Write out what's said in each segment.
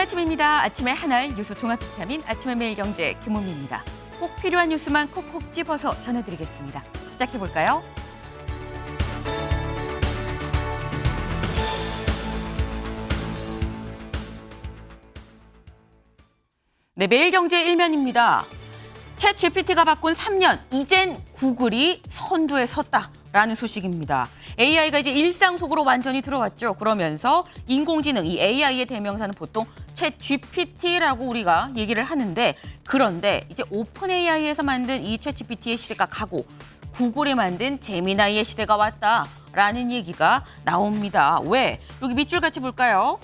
아침입니다. 아침의 하나를 뉴스 종합 비타민 아침의 매일경제 김은미입니다. 꼭 필요한 뉴스만 콕콕 집어서 전해드리겠습니다. 시작해볼까요? 네, 매일경제 일면입니다. 챗 GPT가 바꾼 3년, 이젠 구글이 선두에 섰다라는 소식입니다. AI가 이제 일상 속으로 완전히 들어왔죠. 그러면서 인공지능, 이 AI의 대명사는 보통 챗 GPT라고 우리가 얘기를 하는데, 그런데 이제 오픈 AI에서 만든 이 챗 GPT의 시대가 가고 구글이 만든 제미나이의 시대가 왔다라는 얘기가 나옵니다. 왜? 여기 밑줄 같이 볼까요?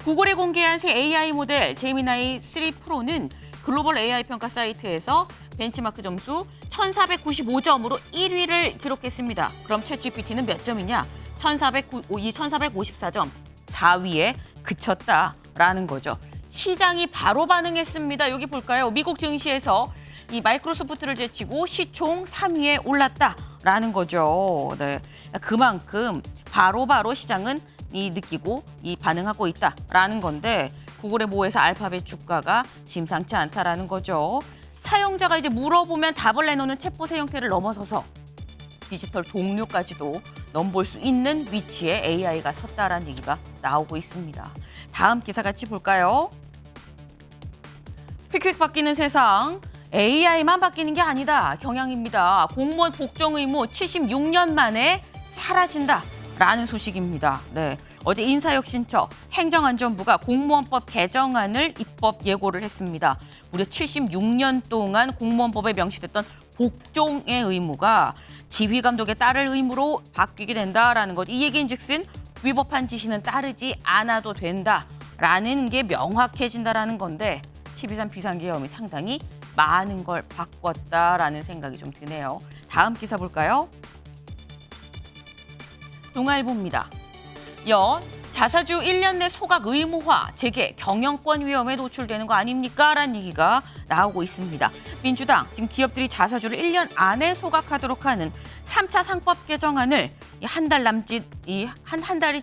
구글이 공개한 새 AI 모델 제미나이 3 프로는 글로벌 AI 평가 사이트에서 벤치마크 점수 1495점으로 1위를 기록했습니다. 그럼 챗 GPT는 몇 점이냐? 1454점, 4위에 그쳤다라는 거죠. 시장이 바로 반응했습니다. 여기 볼까요? 미국 증시에서 이 마이크로소프트를 제치고 시총 3위에 올랐다라는 거죠. 네, 그만큼 바로바로 시장은 느끼고 반응하고 있다라는 건데, 구글의 모에서 알파벳 주가가 심상치 않다라는 거죠. 사용자가 이제 물어보면 답을 내놓는 챗봇의 형태를 넘어서서 디지털 동료까지도 넘볼 수 있는 위치에 AI가 섰다라는 얘기가 나오고 있습니다. 다음 기사 같이 볼까요? 휙휙 바뀌는 세상, AI만 바뀌는 게 아니다. 경향입니다. 공무원 복종 의무 76년 만에 사라진다라는 소식입니다. 네, 어제 인사혁신처 행정안전부가 공무원법 개정안을 입법 예고를 했습니다. 무려 76년 동안 공무원법에 명시됐던 복종의 의무가 지휘감독에 따를 의무로 바뀌게 된다라는 것. 이 얘기인즉슨 위법한 지시는 따르지 않아도 된다라는 게 명확해진다라는 건데, 12.3 비상계엄이 상당히 많은 걸 바꿨다라는 생각이 좀 드네요. 다음 기사 볼까요? 동아일보입니다. 자사주 1년 내 소각 의무화, 재개, 경영권 위험에 노출되는 거 아닙니까? 라는 얘기가 나오고 있습니다. 민주당, 지금 기업들이 자사주를 1년 안에 소각하도록 하는 3차 상법 개정안을 한 달 남짓, 한 달이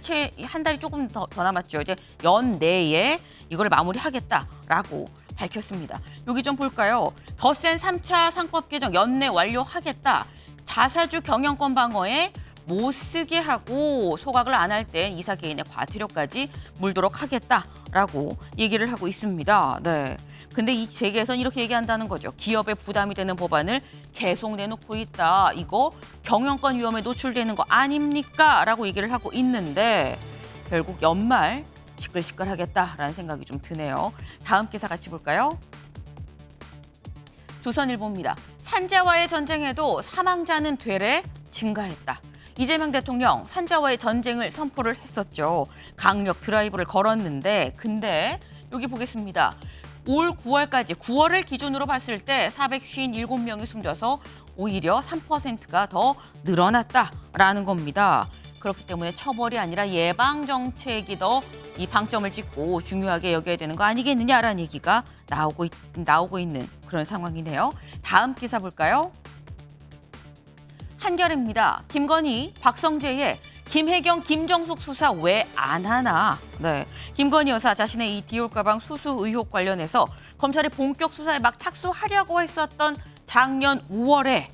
조금 더 남았죠. 이제 연내에 이걸 마무리하겠다라고 밝혔습니다. 여기 좀 볼까요? 더 센 3차 상법 개정 연내 완료하겠다. 자사주 경영권 방어에 못 쓰게 하고 소각을 안 할 때 이사 개인의 과태료까지 물도록 하겠다라고 얘기를 하고 있습니다. 네. 근데 이 재계에선 이렇게 얘기한다는 거죠. 기업에 부담이 되는 법안을 계속 내놓고 있다. 이거 경영권 위험에 노출되는 거 아닙니까? 라고 얘기를 하고 있는데, 결국 연말 시끌시끌하겠다라는 생각이 좀 드네요. 다음 기사 같이 볼까요? 조선일보입니다. 산자와의 전쟁에도 사망자는 되레 증가했다. 이재명 대통령 산자와의 전쟁을 선포를 했었죠. 강력 드라이브를 걸었는데, 근데 여기 보겠습니다. 올 9월까지 9월을 기준으로 봤을 때 457명이 숨져서 오히려 3%가 더 늘어났다라는 겁니다. 그렇기 때문에 처벌이 아니라 예방 정책이 더 이 방점을 찍고 중요하게 여겨야 되는 거 아니겠느냐라는 얘기가 나오고 있는 그런 상황이네요. 다음 기사 볼까요? 한겨레입니다. 김건희, 박성재의 김혜경, 김정숙 수사 왜 안 하나? 네, 김건희 여사 자신의 이 디올 가방 수수 의혹 관련해서 검찰이 본격 수사에 막 착수하려고 했었던 작년 5월에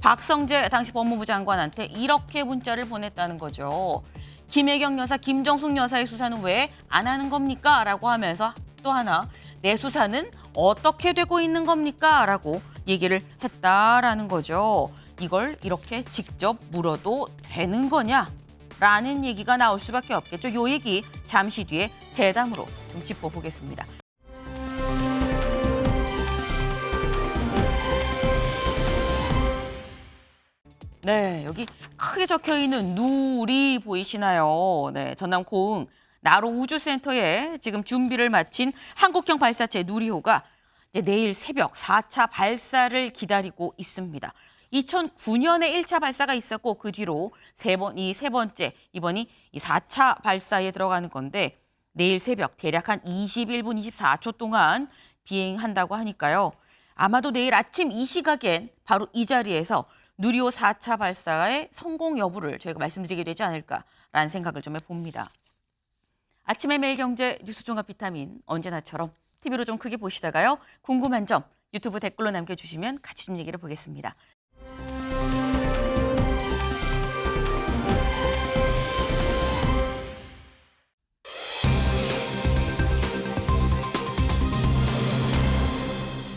박성재 당시 법무부 장관한테 이렇게 문자를 보냈다는 거죠. 김혜경 여사, 김정숙 여사의 수사는 왜 안 하는 겁니까? 라고 하면서 또 하나, 내 수사는 어떻게 되고 있는 겁니까? 라고 얘기를 했다라는 거죠. 이걸 이렇게 직접 물어도 되는 거냐? 라는 얘기가 나올 수밖에 없겠죠. 요 얘기 잠시 뒤에 대담으로 좀 짚어보겠습니다. 네, 여기 크게 적혀있는 누리 보이시나요? 네, 전남 고흥 나로 우주센터에 지금 준비를 마친 한국형 발사체 누리호가 이제 내일 새벽 4차 발사를 기다리고 있습니다. 2009년에 1차 발사가 있었고, 그 뒤로 세 번째, 이번이 이 4차 발사에 들어가는 건데, 내일 새벽 대략 한 21분 24초 동안 비행한다고 하니까요. 아마도 내일 아침 이 시각엔 바로 이 자리에서 누리호 4차 발사의 성공 여부를 저희가 말씀드리게 되지 않을까라는 생각을 좀 해봅니다. 아침의 매일경제 뉴스 종합 비타민 언제나처럼 TV로 좀 크게 보시다가요. 궁금한 점 유튜브 댓글로 남겨주시면 같이 좀 얘기를 보겠습니다.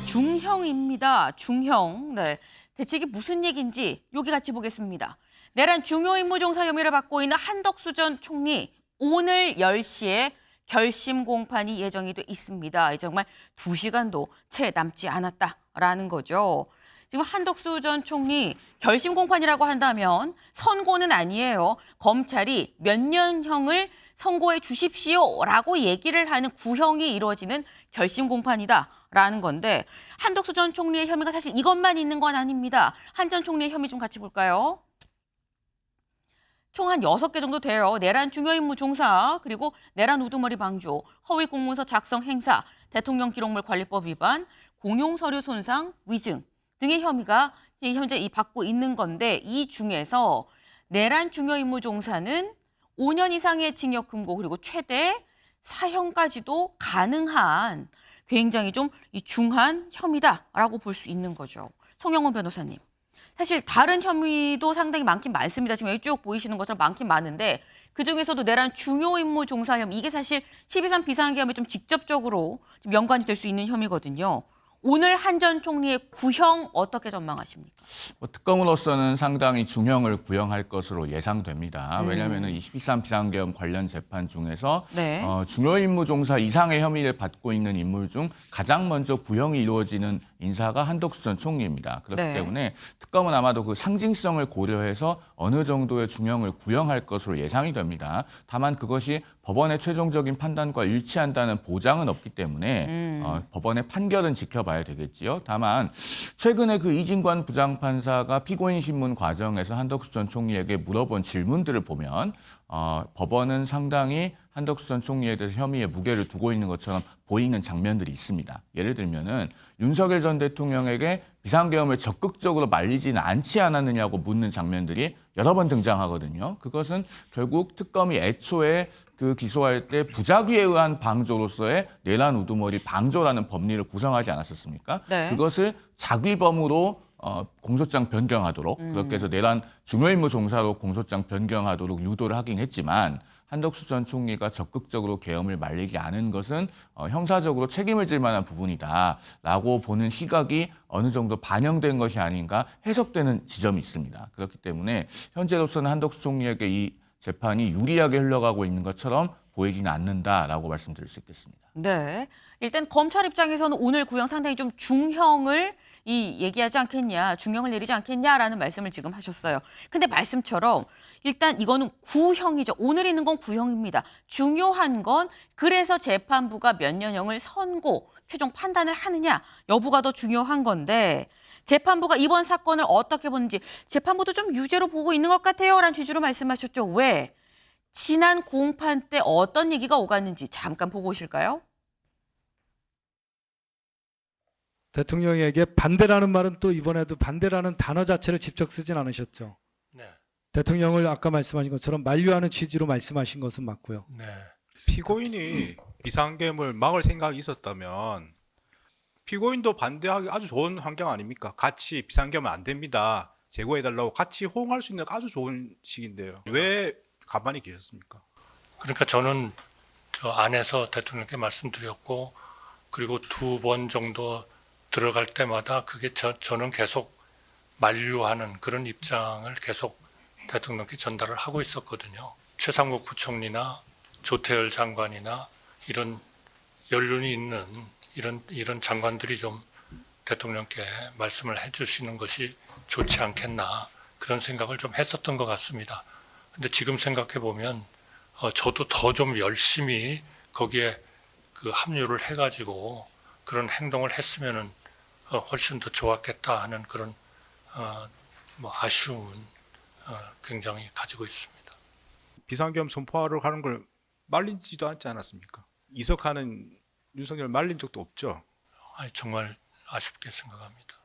중형입니다. 중형. 네. 대체 이게 무슨 얘기인지 여기 같이 보겠습니다. 내란 중요 임무 종사 혐의를 받고 있는 한덕수 전 총리 오늘 10시에 결심 공판이 예정이 돼 있습니다. 정말 2시간도 채 남지 않았다라는 거죠. 지금 한덕수 전 총리 결심 공판이라고 한다면 선고는 아니에요. 검찰이 몇 년형을 선고해 주십시오라고 얘기를 하는 구형이 이루어지는 결심 공판이다라는 건데 한덕수 전 총리의 혐의가 사실 이것만 있는 건 아닙니다. 한 전 총리의 혐의 좀 같이 볼까요? 총 한 6개 정도 돼요. 내란 중요임무 종사, 그리고 내란 우두머리 방조, 허위 공문서 작성 행사, 대통령 기록물 관리법 위반, 공용 서류 손상, 위증 등의 혐의가 현재 받고 있는 건데 이 중에서 내란 중요임무 종사는 5년 이상의 징역 금고 그리고 최대 사형까지도 가능한 굉장히 좀 중한 혐의다라고 볼 수 있는 거죠. 송영훈 변호사님. 사실 다른 혐의도 상당히 많긴 많습니다. 지금 여기 쭉 보이시는 것처럼 많긴 많은데 그중에서도 내란 중요 임무 종사 혐의 이게 사실 12.3 비상계엄에 좀 직접적으로 좀 연관이 될 수 있는 혐의거든요. 오늘 한 전 총리의 구형 어떻게 전망하십니까? 특검으로서는 상당히 중형을 구형할 것으로 예상됩니다. 왜냐하면 22.3 비상계엄 관련 재판 중에서 네. 중요임무 종사 이상의 혐의를 받고 있는 인물 중 가장 먼저 구형이 이루어지는 인사가 한덕수 전 총리입니다. 그렇기 네. 때문에 특검은 아마도 그 상징성을 고려해서 어느 정도의 중형을 구형할 것으로 예상이 됩니다. 다만 그것이 법원의 최종적인 판단과 일치한다는 보장은 없기 때문에 법원의 판결은 지켜봐야 되겠지요. 다만 최근에 그 이진관 부장판사가 피고인 신문 과정에서 한덕수 전 총리에게 물어본 질문들을 보면 법원은 상당히 한덕수 전 총리에 대해서 혐의의 무게를 두고 있는 것처럼 보이는 장면들이 있습니다. 예를 들면은 윤석열 전 대통령에게 비상계엄을 적극적으로 말리지는 않지 않았느냐고 묻는 장면들이 여러 번 등장하거든요. 그것은 결국 특검이 애초에 그 기소할 때 부작위에 의한 방조로서의 내란 우두머리 방조라는 법리를 구성하지 않았었습니까? 네. 그것을 자위범으로 공소장 변경하도록 그렇게 해서 내란 중요임무 종사로 공소장 변경하도록 유도를 하긴 했지만 한덕수 전 총리가 적극적으로 계엄을 말리지 않은 것은 형사적으로 책임을 질 만한 부분이다라고 보는 시각이 어느 정도 반영된 것이 아닌가 해석되는 지점이 있습니다. 그렇기 때문에 현재로서는 한덕수 총리에게 이 재판이 유리하게 흘러가고 있는 것처럼 보이지는 않는다라고 말씀드릴 수 있겠습니다. 네. 일단 검찰 입장에서는 오늘 구형 상당히 좀 중형을 얘기하지 않겠냐, 중형을 내리지 않겠냐라는 말씀을 지금 하셨어요. 근데 말씀처럼 일단 이거는 구형이죠. 오늘 있는 건 구형입니다. 중요한 건 그래서 재판부가 몇 년형을 선고, 최종 판단을 하느냐 여부가 더 중요한 건데 재판부가 이번 사건을 어떻게 보는지 재판부도 좀 유죄로 보고 있는 것 같아요라는 취지로 말씀하셨죠. 왜? 지난 공판 때 어떤 얘기가 오갔는지 잠깐 보고 오실까요? 대통령에게 반대라는 말은 또 이번에도 반대라는 단어 자체를 직접 쓰진 않으셨죠. 네. 대통령을 아까 말씀하신 것처럼 만류하는 취지로 말씀하신 것은 맞고요. 네. 피고인이 비상계엄을 막을 생각이 있었다면 피고인도 반대하기 아주 좋은 환경 아닙니까? 같이 비상계엄은 안 됩니다. 제고해달라고 같이 호응할 수 있는 아주 좋은 시기인데요. 왜 가만히 계셨습니까? 그러니까 저는 저 안에서 대통령께 말씀드렸고 그리고 2번 정도 들어갈 때마다 그게 저는 계속 만류하는 그런 입장을 계속 대통령께 전달을 하고 있었거든요. 최상목 부총리나 조태열 장관이나 이런 연륜이 있는 이런 장관들이 좀 대통령께 말씀을 해주시는 것이 좋지 않겠나 그런 생각을 좀 했었던 것 같습니다. 근데 지금 생각해 보면 저도 더 좀 열심히 거기에 그 합류를 해가지고 그런 행동을 했으면은 훨씬 더 좋았겠다 하는 그런 아쉬움은 굉장히 가지고 있습니다. 비상계엄 선포하러 가는 걸 말리지도 않지 않았습니까? 이석하는 윤석열 말린 적도 없죠. 정말 아쉽게 생각합니다.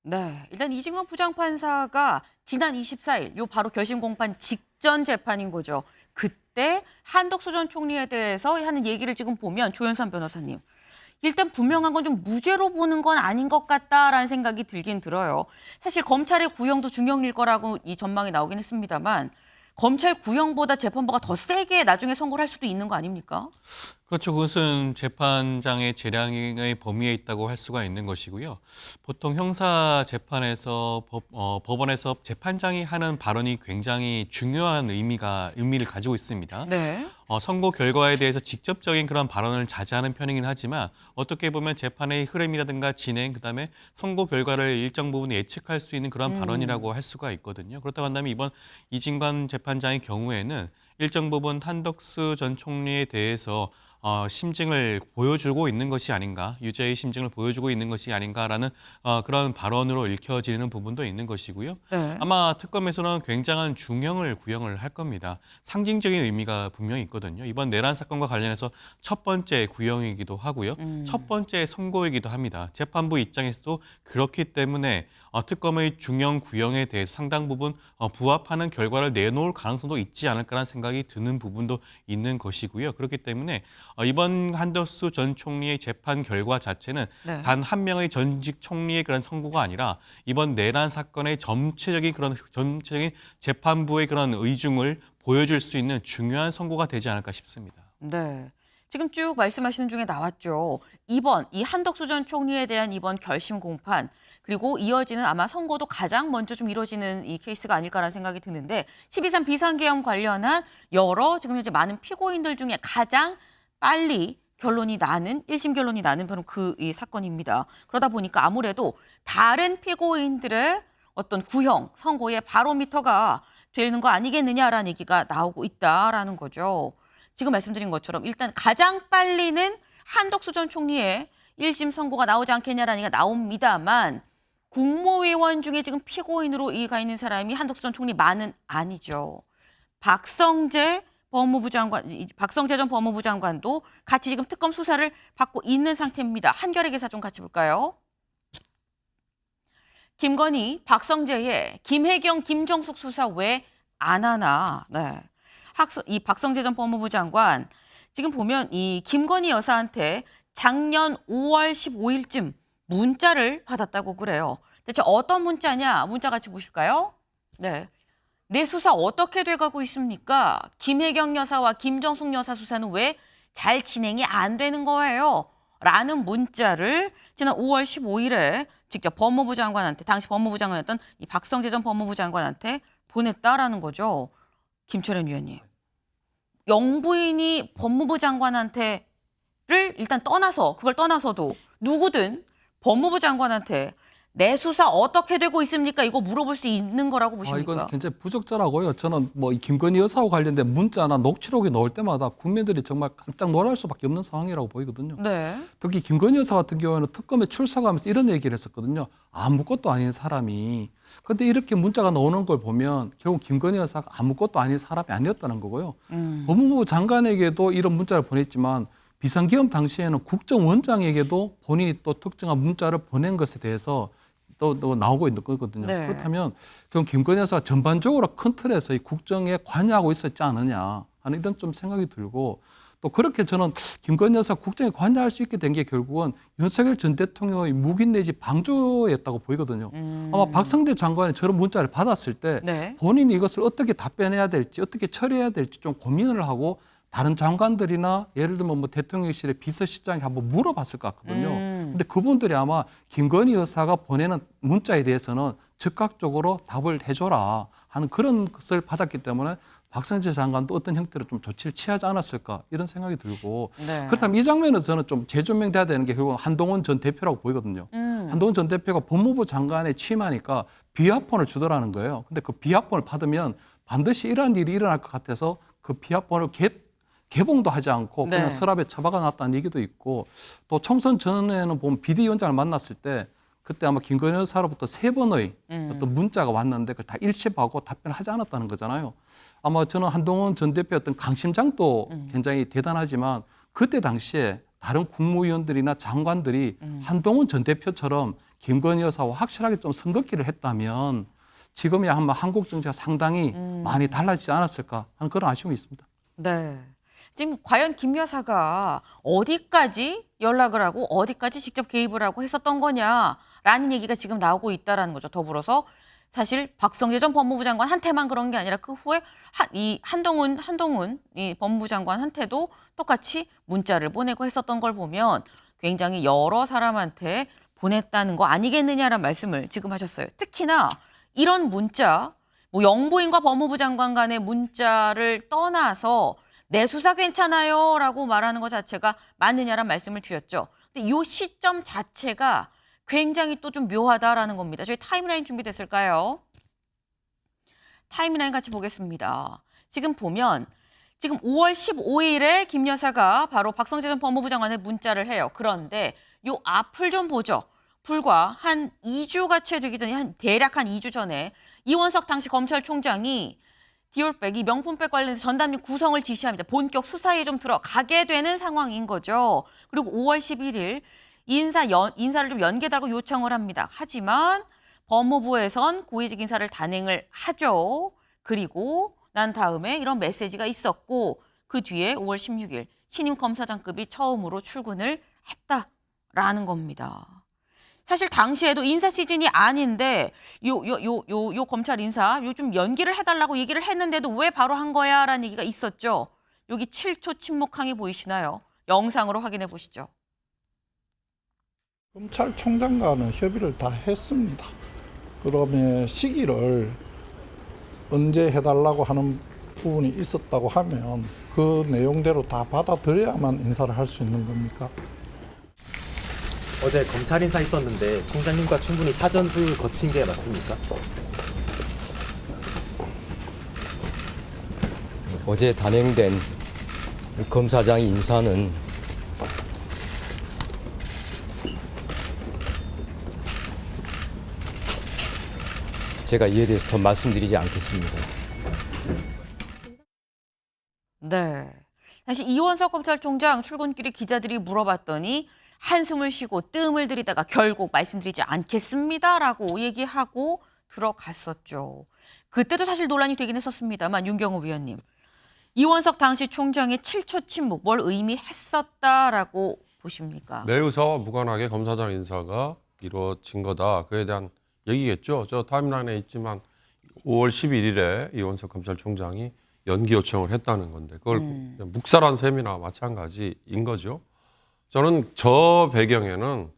네, 일단 이진관 부장판사가 지난 24일 요 바로 결심 공판 직전 재판인 거죠. 그때 때 한덕수 전 총리에 대해서 하는 얘기를 지금 보면 조현선 변호사님. 일단 분명한 건 좀 무죄로 보는 건 아닌 것 같다라는 생각이 들긴 들어요. 사실 검찰의 구형도 중형일 거라고 이 전망이 나오긴 했습니다만 검찰 구형보다 재판부가 더 세게 나중에 선고를 할 수도 있는 거 아닙니까? 그렇죠. 그것은 재판장의 재량의 범위에 있다고 할 수가 있는 것이고요. 보통 형사 재판에서 법원에서 재판장이 하는 발언이 굉장히 중요한 의미를 가지고 있습니다. 네. 선고 결과에 대해서 직접적인 그런 발언을 자제하는 편이긴 하지만 어떻게 보면 재판의 흐름이라든가 진행, 그다음에 선고 결과를 일정 부분 예측할 수 있는 그런 발언이라고 할 수가 있거든요. 그렇다고 한다면 이번 이진관 재판장의 경우에는 일정 부분 한덕수 전 총리에 대해서 심증을 보여주고 있는 것이 아닌가, 유죄의 심증을 보여주고 있는 것이 아닌가라는 그런 발언으로 읽혀지는 부분도 있는 것이고요. 네. 아마 특검에서는 굉장한 중형을 구형을 할 겁니다. 상징적인 의미가 분명히 있거든요. 이번 내란 사건과 관련해서 첫 번째 구형이기도 하고요. 첫 번째 선고이기도 합니다. 재판부 입장에서도 그렇기 때문에 특검의 중형 구형에 대해서 상당 부분 부합하는 결과를 내놓을 가능성도 있지 않을까라는 생각이 드는 부분도 있는 것이고요. 그렇기 때문에 이번 한덕수 전 총리의 재판 결과 자체는 네. 단 한 명의 전직 총리의 그런 선고가 아니라 이번 내란 사건의 전체적인 재판부의 그런 의중을 보여줄 수 있는 중요한 선고가 되지 않을까 싶습니다. 네. 지금 쭉 말씀하시는 중에 나왔죠. 이번 이 한덕수 전 총리에 대한 이번 결심 공판 그리고 이어지는 아마 선고도 가장 먼저 좀 이루어지는 이 케이스가 아닐까라는 생각이 드는데 12.3 비상계엄 관련한 여러 지금 현재 많은 피고인들 중에 가장 빨리 결론이 나는 1심 결론이 나는 바로 그 이 사건입니다. 그러다 보니까 아무래도 다른 피고인들의 어떤 구형 선고의 바로미터가 되는 거 아니겠느냐라는 얘기가 나오고 있다라는 거죠. 지금 말씀드린 것처럼 일단 가장 빨리는 한덕수 전 총리의 1심 선고가 나오지 않겠냐라는 얘기가 나옵니다만 국무위원 중에 지금 피고인으로 가 있는 사람이 한덕수 전 총리만은 아니죠. 박성재 전 법무부 장관도 같이 지금 특검 수사를 받고 있는 상태입니다. 한겨레 기사 좀 같이 볼까요? 김건희, 박성재의 김혜경, 김정숙 수사 왜 안 하나? 네. 이 박성재 전 법무부 장관 지금 보면 이 김건희 여사한테 작년 5월 15일쯤 문자를 받았다고 그래요. 대체 어떤 문자냐? 문자 같이 보실까요? 네. 내 수사 어떻게 돼가고 있습니까? 김혜경 여사와 김정숙 여사 수사는 왜 잘 진행이 안 되는 거예요? 라는 문자를 지난 5월 15일에 직접 법무부 장관한테 당시 법무부 장관이었던 이 박성재 전 법무부 장관한테 보냈다라는 거죠. 김철현 위원님. 영부인이 법무부 장관한테를 일단 그걸 떠나서도 누구든 법무부 장관한테 내 수사 어떻게 되고 있습니까? 이거 물어볼 수 있는 거라고 보십니까? 이건 굉장히 부적절하고요. 저는 뭐 이 김건희 여사와 관련된 문자나 녹취록이 나올 때마다 국민들이 정말 깜짝 놀랄 수밖에 없는 상황이라고 보이거든요. 네. 특히 김건희 여사 같은 경우에는 특검에 출석하면서 이런 얘기를 했었거든요. 아무것도 아닌 사람이. 그런데 이렇게 문자가 나오는 걸 보면 결국 김건희 여사가 아무것도 아닌 사람이 아니었다는 거고요. 법무부 장관에게도 이런 문자를 보냈지만 비상계엄 당시에는 국정원장에게도 본인이 또 특정한 문자를 보낸 것에 대해서 또 나오고 있는 거거든요. 네. 그렇다면 그럼 김건희 여사가 전반적으로 큰 틀에서 이 국정에 관여하고 있었지 않느냐 하는 이런 좀 생각이 들고 또 그렇게 저는 김건희 여사 국정에 관여할 수 있게 된 게 결국은 윤석열 전 대통령의 묵인 내지 방조였다고 보이거든요. 아마 박성재 장관이 저런 문자를 받았을 때 네. 본인이 이것을 어떻게 답변해야 될지 어떻게 처리해야 될지 좀 고민을 하고 다른 장관들이나 예를 들면 뭐 대통령실의 비서실장이 한번 물어봤을 것 같거든요. 근데 그분들이 아마 김건희 여사가 보내는 문자에 대해서는 즉각적으로 답을 해줘라 하는 그런 것을 받았기 때문에 박성재 장관도 어떤 형태로 좀 조치를 취하지 않았을까 이런 생각이 들고 네. 그렇다면 이 장면에서 저는 좀 재조명돼야 되는 게 결국 한동훈 전 대표라고 보이거든요. 한동훈 전 대표가 법무부 장관에 취임하니까 비하폰을 주더라는 거예요. 근데 그 비하폰을 받으면 반드시 이러한 일이 일어날 것 같아서 그 비하폰을 개봉도 하지 않고 그냥 네. 서랍에 처박아 놨다는 얘기도 있고 또 총선 전에는 보면 비대위원장을 만났을 때 그때 아마 김건희 여사로부터 3번의 어떤 문자가 왔는데 그걸 다 일십하고 답변하지 않았다는 거잖아요. 아마 저는 한동훈 전 대표였던 강심장도 굉장히 대단하지만 그때 당시에 다른 국무위원들이나 장관들이 한동훈 전 대표처럼 김건희 여사와 확실하게 좀 선긋기를 했다면 지금이야 한번 한국 정치가 상당히 많이 달라지지 않았을까 하는 그런 아쉬움이 있습니다. 네. 지금 과연 김 여사가 어디까지 연락을 하고 어디까지 직접 개입을 하고 했었던 거냐라는 얘기가 지금 나오고 있다라는 거죠. 더불어서 사실 박성재 전 법무부 장관한테만 그런 게 아니라 그 후에 한동훈 이 법무부 장관한테도 똑같이 문자를 보내고 했었던 걸 보면 굉장히 여러 사람한테 보냈다는 거 아니겠느냐라는 말씀을 지금 하셨어요. 특히나 이런 문자, 뭐 영부인과 법무부 장관 간의 문자를 떠나서 내 수사 괜찮아요라고 말하는 것 자체가 맞느냐라는 말씀을 드렸죠. 근데 이 시점 자체가 굉장히 또 좀 묘하다라는 겁니다. 저희 타임라인 준비됐을까요? 타임라인 같이 보겠습니다. 지금 보면 지금 5월 15일에 김 여사가 바로 박성재 전 법무부 장관에 문자를 해요. 그런데 요 앞을 좀 보죠. 불과 한 2주가 채 되기 전에 대략 한 2주 전에 이원석 당시 검찰총장이 디올백, 이 명품백 관련해서 전담력 구성을 지시합니다. 본격 수사에 좀 들어가게 되는 상황인 거죠. 그리고 5월 11일 인사를 좀 연계달고 요청을 합니다. 하지만 법무부에선 고위직 인사를 단행을 하죠. 그리고 난 다음에 이런 메시지가 있었고 그 뒤에 5월 16일 신임 검사장급이 처음으로 출근을 했다라는 겁니다. 사실 당시에도 인사 시즌이 아닌데 요 검찰 인사 요 좀 연기를 해달라고 얘기를 했는데도 왜 바로 한 거야라는 얘기가 있었죠. 여기 7초 침묵항이 보이시나요? 영상으로 확인해 보시죠. 검찰총장과는 협의를 다 했습니다. 그러면 시기를 언제 해달라고 하는 부분이 있었다고 하면 그 내용대로 다 받아들여야만 인사를 할 수 있는 겁니까? 어제 검찰 인사 있었는데 총장님과 충분히 사전을 거친 게 맞습니까? 어제 단행된 검사장 인사는 제가 이에 대해서 더 말씀드리지 않겠습니다. 네. 사실 이원석 검찰총장 출근길에 기자들이 물어봤더니 한숨을 쉬고 뜸을 들이다가 결국 말씀드리지 않겠습니다라고 얘기하고 들어갔었죠. 그때도 사실 논란이 되긴 했었습니다만 윤경호 위원님. 이원석 당시 총장의 7초 침묵 뭘 의미했었다라고 보십니까? 내 의사와 무관하게 검사장 인사가 이루어진 거다. 그에 대한 얘기겠죠. 저 타임라인에 있지만 5월 11일에 이원석 검찰총장이 연기 요청을 했다는 건데 그걸 묵살한 셈이나 마찬가지인 거죠. 저는 저 배경에는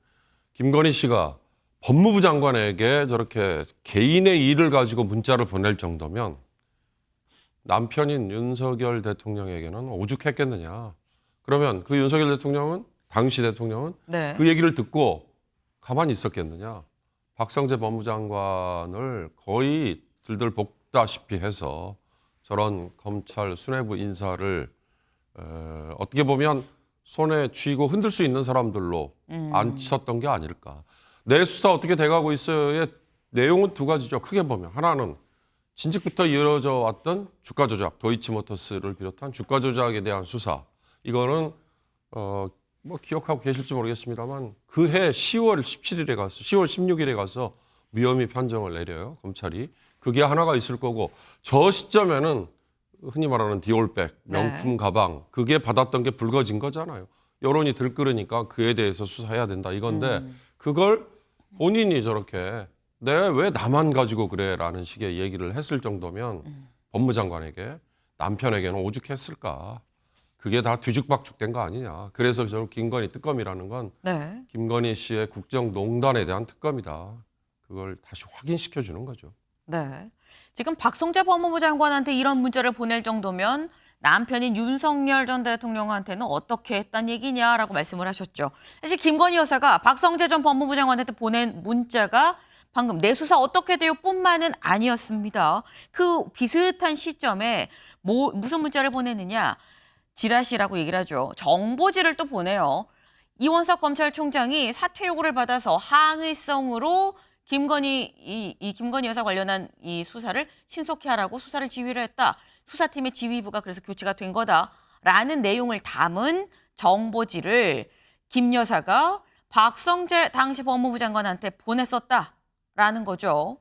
김건희 씨가 법무부 장관에게 저렇게 개인의 일을 가지고 문자를 보낼 정도면 남편인 윤석열 대통령에게는 오죽했겠느냐. 그러면 그 윤석열 대통령은 당시 대통령은 네. 그 얘기를 듣고 가만히 있었겠느냐. 박성재 법무장관을 거의 들들 볶다시피 해서 저런 검찰 수뇌부 인사를 어떻게 보면 손에 쥐고 흔들 수 있는 사람들로 앉혔던 게 아닐까. 내 수사 어떻게 돼가고 있어요의 내용은 두 가지죠. 크게 보면 하나는 진즉부터 이어져 왔던 주가 조작, 도이치모터스를 비롯한 주가 조작에 대한 수사. 이거는 뭐 기억하고 계실지 모르겠습니다만 그해 10월 17일에 가서 10월 16일에 가서 무혐의 판정을 내려요. 검찰이. 그게 하나가 있을 거고 저 시점에는 흔히 말하는 디올백, 명품 가방 그게 받았던 게 불거진 거잖아요. 여론이 들끓으니까 그에 대해서 수사해야 된다 이건데 그걸 본인이 저렇게 내가 왜 나만 가지고 그래라는 식의 얘기를 했을 정도면 법무장관에게 남편에게는 오죽했을까. 그게 다 뒤죽박죽된 거 아니냐. 그래서 저 김건희 특검이라는 건 네. 김건희 씨의 국정농단에 대한 특검이다. 그걸 다시 확인시켜 주는 거죠. 네. 지금 박성재 법무부 장관한테 이런 문자를 보낼 정도면 남편인 윤석열 전 대통령한테는 어떻게 했단 얘기냐라고 말씀을 하셨죠. 사실 김건희 여사가 박성재 전 법무부 장관한테 보낸 문자가 방금 내 수사 어떻게 돼요? 뿐만은 아니었습니다. 그 비슷한 시점에 무슨 문자를 보내느냐. 지라시라고 얘기를 하죠. 정보지를 또 보내요. 이원석 검찰총장이 사퇴 요구를 받아서 항의성으로 김건희 여사 관련한 이 수사를 신속히 하라고 수사를 지휘를 했다. 수사팀의 지휘부가 그래서 교체가 된 거다라는 내용을 담은 정보지를 김 여사가 박성재 당시 법무부 장관한테 보냈었다라는 거죠.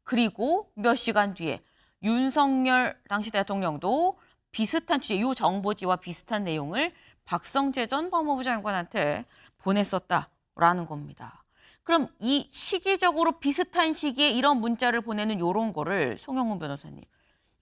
그리고 몇 시간 뒤에 윤석열 당시 대통령도 비슷한 취재, 요 정보지와 비슷한 내용을 박성재 전 법무부 장관한테 보냈었다라는 겁니다. 그럼 이 시기적으로 비슷한 시기에 이런 문자를 보내는 요런 거를 송영문 변호사님,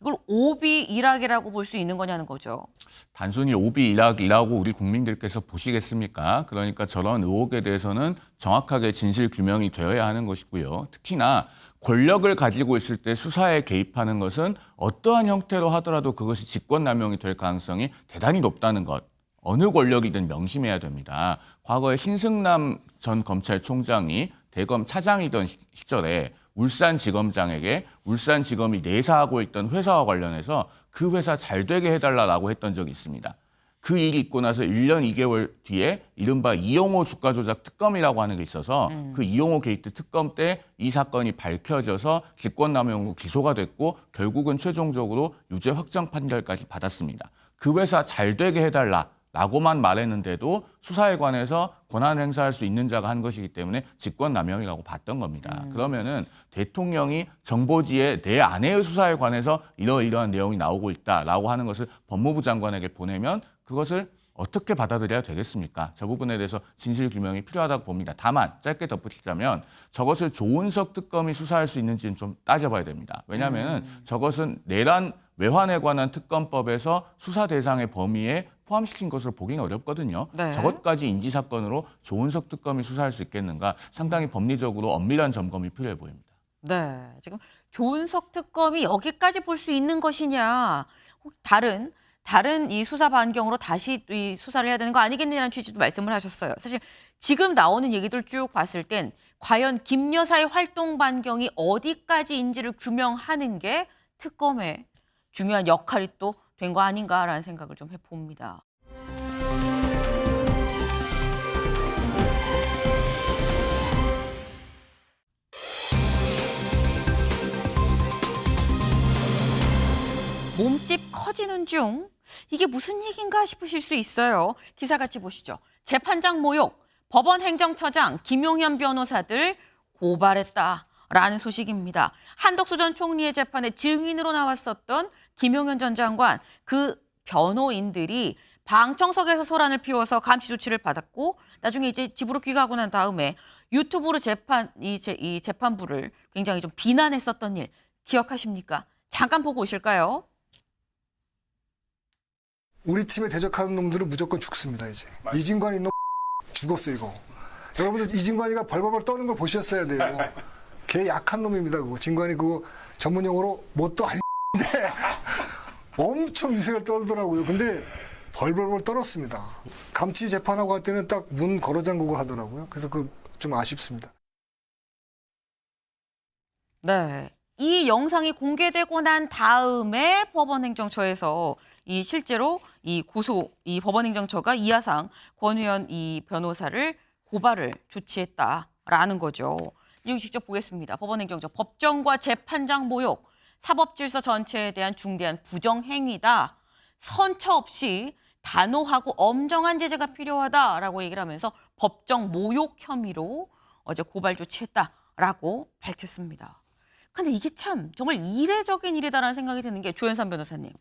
이걸 오비 일학이라고 볼 수 있는 거냐는 거죠. 단순히 오비 일학이라고 우리 국민들께서 보시겠습니까? 그러니까 저런 의혹에 대해서는 정확하게 진실 규명이 되어야 하는 것이고요. 특히나 권력을 가지고 있을 때 수사에 개입하는 것은 어떠한 형태로 하더라도 그것이 직권남용이 될 가능성이 대단히 높다는 것. 어느 권력이든 명심해야 됩니다. 과거에 신승남 전 검찰총장이 대검 차장이던 시절에 울산지검장에게 울산지검이 내사하고 있던 회사와 관련해서 그 회사 잘 되게 해달라고 했던 적이 있습니다. 그 일이 있고 나서 1년 2개월 뒤에 이른바 이용호 주가 조작 특검이라고 하는 게 있어서 그 이용호 게이트 특검 때 이 사건이 밝혀져서 직권남용으로 기소가 됐고 결국은 최종적으로 유죄 확정 판결까지 받았습니다. 그 회사 잘 되게 해달라. 라고만 말했는데도 수사에 관해서 권한을 행사할 수 있는 자가 한 것이기 때문에 직권남용이라고 봤던 겁니다. 그러면은 대통령이 정보지에 내 아내의 수사에 관해서 이러이러한 내용이 나오고 있다라고 하는 것을 법무부 장관에게 보내면 그것을 어떻게 받아들여야 되겠습니까? 저 부분에 대해서 진실 규명이 필요하다고 봅니다. 다만 짧게 덧붙이자면 저것을 조은석 특검이 수사할 수 있는지는 좀 따져봐야 됩니다. 왜냐하면 저것은 내란 외환에 관한 특검법에서 수사 대상의 범위에 포함시킨 것으로 보기는 어렵거든요. 네. 저것까지 인지사건으로 조은석 특검이 수사할 수 있겠는가? 상당히 법리적으로 엄밀한 점검이 필요해 보입니다. 네, 지금 조은석 특검이 여기까지 볼 수 있는 것이냐, 혹 다른 이 수사 반경으로 다시 이 수사를 해야 되는 거 아니겠느냐는 취지도 말씀을 하셨어요. 사실 지금 나오는 얘기들 쭉 봤을 땐 과연 김 여사의 활동 반경이 어디까지인지를 규명하는 게 특검의 중요한 역할이 또 된 거 아닌가라는 생각을 좀 해봅니다. 몸집 커지는 중 이게 무슨 얘기인가 싶으실 수 있어요. 기사 같이 보시죠. 재판장 모욕, 법원 행정처장 김용현 변호사들 고발했다라는 소식입니다. 한덕수 전 총리의 재판에 증인으로 나왔었던 김용현 전 장관, 그 변호인들이 방청석에서 소란을 피워서 감시 조치를 받았고 나중에 이제 집으로 귀가하고 난 다음에 유튜브로 이 재판부를 굉장히 좀 비난했었던 일 기억하십니까? 잠깐 보고 오실까요? 우리 팀에 대적하는 놈들은 무조건 죽습니다. 이제 이진관 이놈 죽었어 이거. 여러분들 이진관이가 벌벌벌 떠는 걸 보셨어야 돼요. 걔 약한 놈입니다. 그거 진관이 그거 전문용어로 뭣도 아닌데 엄청 유색을 떨더라고요. 근데 벌벌벌 떨었습니다. 감치 재판하고 할 때는 딱 문 걸어 잠그고 하더라고요. 그래서 그 좀 아쉽습니다. 네, 이 영상이 공개되고 난 다음에 법원행정처에서 이 실제로 이 법원행정처가 이하상 권우현 이 변호사를 고발을 조치했다라는 거죠. 여기 직접 보겠습니다. 법원행정처 법정과 재판장 모욕, 사법질서 전체에 대한 중대한 부정행위다. 선처 없이 단호하고 엄정한 제재가 필요하다라고 얘기를 하면서 법정 모욕 혐의로 어제 고발 조치했다라고 밝혔습니다. 근데 이게 참 정말 이례적인 일이다라는 생각이 드는 게 조현선 변호사님.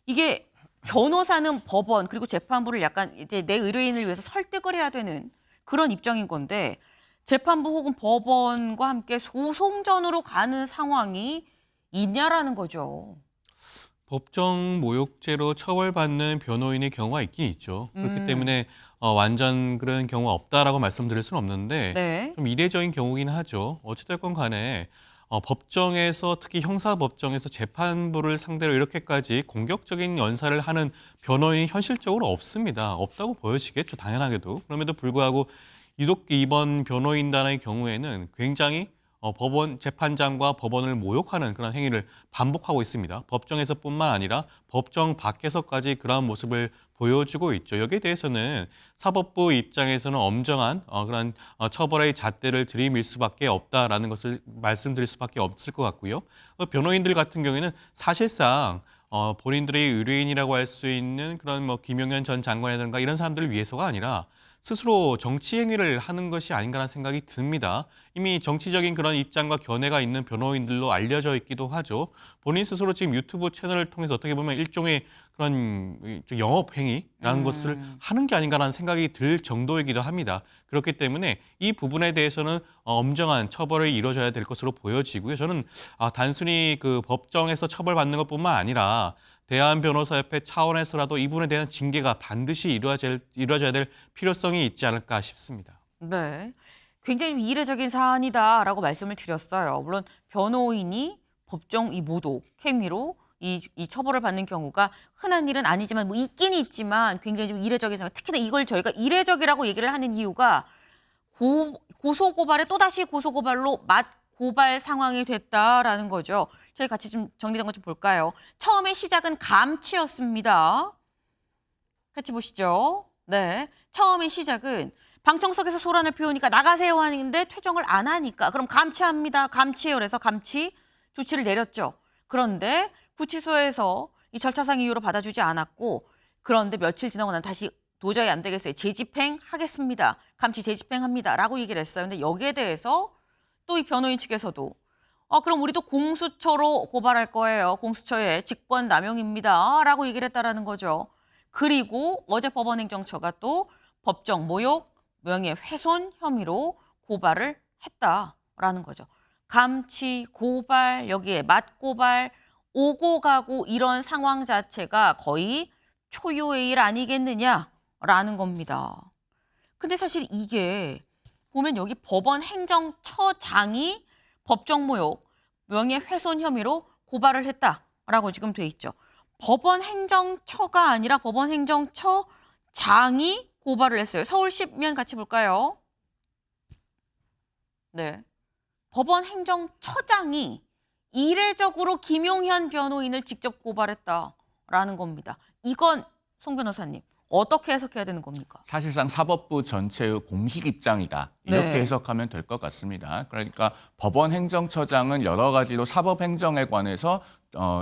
이게 변호사는 법원 그리고 재판부를 약간 이제 내 의뢰인을 위해서 설득을 해야 되는 그런 입장인 건데 재판부 혹은 법원과 함께 소송전으로 가는 상황이 있냐라는 거죠. 법정 모욕죄로 처벌받는 변호인의 경우가 있긴 있죠. 그렇기 때문에 완전 그런 경우가 없다라고 말씀드릴 수는 없는데 네. 좀 이례적인 경우긴 하죠. 어찌됐건 간에 법정에서 특히 형사법정에서 재판부를 상대로 이렇게까지 공격적인 연사를 하는 변호인이 현실적으로 없습니다. 없다고 보여지겠죠. 당연하게도. 그럼에도 불구하고 유독 이번 변호인단의 경우에는 굉장히 법원 재판장과 법원을 모욕하는 그런 행위를 반복하고 있습니다. 법정에서뿐만 아니라 법정 밖에서까지 그러한 모습을 보여주고 있죠. 여기에 대해서는 사법부 입장에서는 엄정한 그런 처벌의 잣대를 들이밀 수밖에 없다라는 것을 말씀드릴 수밖에 없을 것 같고요. 변호인들 같은 경우에는 사실상 본인들의 의뢰인이라고 할 수 있는 그런 김용현 전 장관이라든가 이런 사람들을 위해서가 아니라 스스로 정치 행위를 하는 것이 아닌가라는 생각이 듭니다. 이미 정치적인 그런 입장과 견해가 있는 변호인들로 알려져 있기도 하죠. 본인 스스로 지금 유튜브 채널을 통해서 어떻게 보면 일종의 그런 영업 행위라는 것을 하는 게 아닌가라는 생각이 들 정도이기도 합니다. 그렇기 때문에 이 부분에 대해서는 엄정한 처벌이 이루어져야 될 것으로 보여지고요. 저는 단순히 그 법정에서 처벌받는 것뿐만 아니라 대한변호사협회 차원에서라도 이 부분에 대한 징계가 반드시 이루어져야 될 필요성이 있지 않을까 싶습니다. 네. 굉장히 좀 이례적인 사안이다라고 말씀을 드렸어요. 물론 변호인이 법정 이 모독 행위로 이 처벌을 받는 경우가 흔한 일은 아니지만 뭐 있긴 있지만 굉장히 좀 이례적인 상황. 특히나 이걸 저희가 이례적이라고 얘기를 하는 이유가 고소고발에 또다시 고소고발로 맞고발 상황이 됐다라는 거죠. 저희 같이 좀 정리된 것 좀 볼까요? 처음에 시작은 감치였습니다. 같이 보시죠. 네. 처음에 시작은 방청석에서 소란을 피우니까 나가세요 하는데 퇴정을 안 하니까 그럼 감치합니다. 감치해요. 그래서 감치 조치를 내렸죠. 그런데 구치소에서 이 절차상 이유로 받아주지 않았고 그런데 며칠 지나고 나면 다시 도저히 안 되겠어요. 재집행하겠습니다. 감치 재집행합니다. 라고 얘기를 했어요. 근데 여기에 대해서 또 이 변호인 측에서도 그럼 우리도 공수처로 고발할 거예요. 공수처의 직권남용입니다. 라고 얘기를 했다라는 거죠. 그리고 어제 법원행정처가 또 법정 모욕, 명예훼손 혐의로 고발을 했다라는 거죠. 감치, 고발, 여기에 맞고발, 오고 가고 이런 상황 자체가 거의 초유의 일 아니겠느냐라는 겁니다. 근데 사실 이게 보면 여기 법원 행정처장이 법정 모욕, 명예훼손 혐의로 고발을 했다라고 지금 돼 있죠. 법원 행정처가 아니라 법원 행정처장이 고발을 했어요. 서울 10면 같이 볼까요? 네. 법원 행정처장이 이례적으로 김용현 변호인을 직접 고발했다라는 겁니다. 이건 송 변호사님 어떻게 해석해야 되는 겁니까? 사실상 사법부 전체의 공식 입장이다. 이렇게 네. 해석하면 될 것 같습니다. 그러니까 법원 행정처장은 여러 가지로 사법행정에 관해서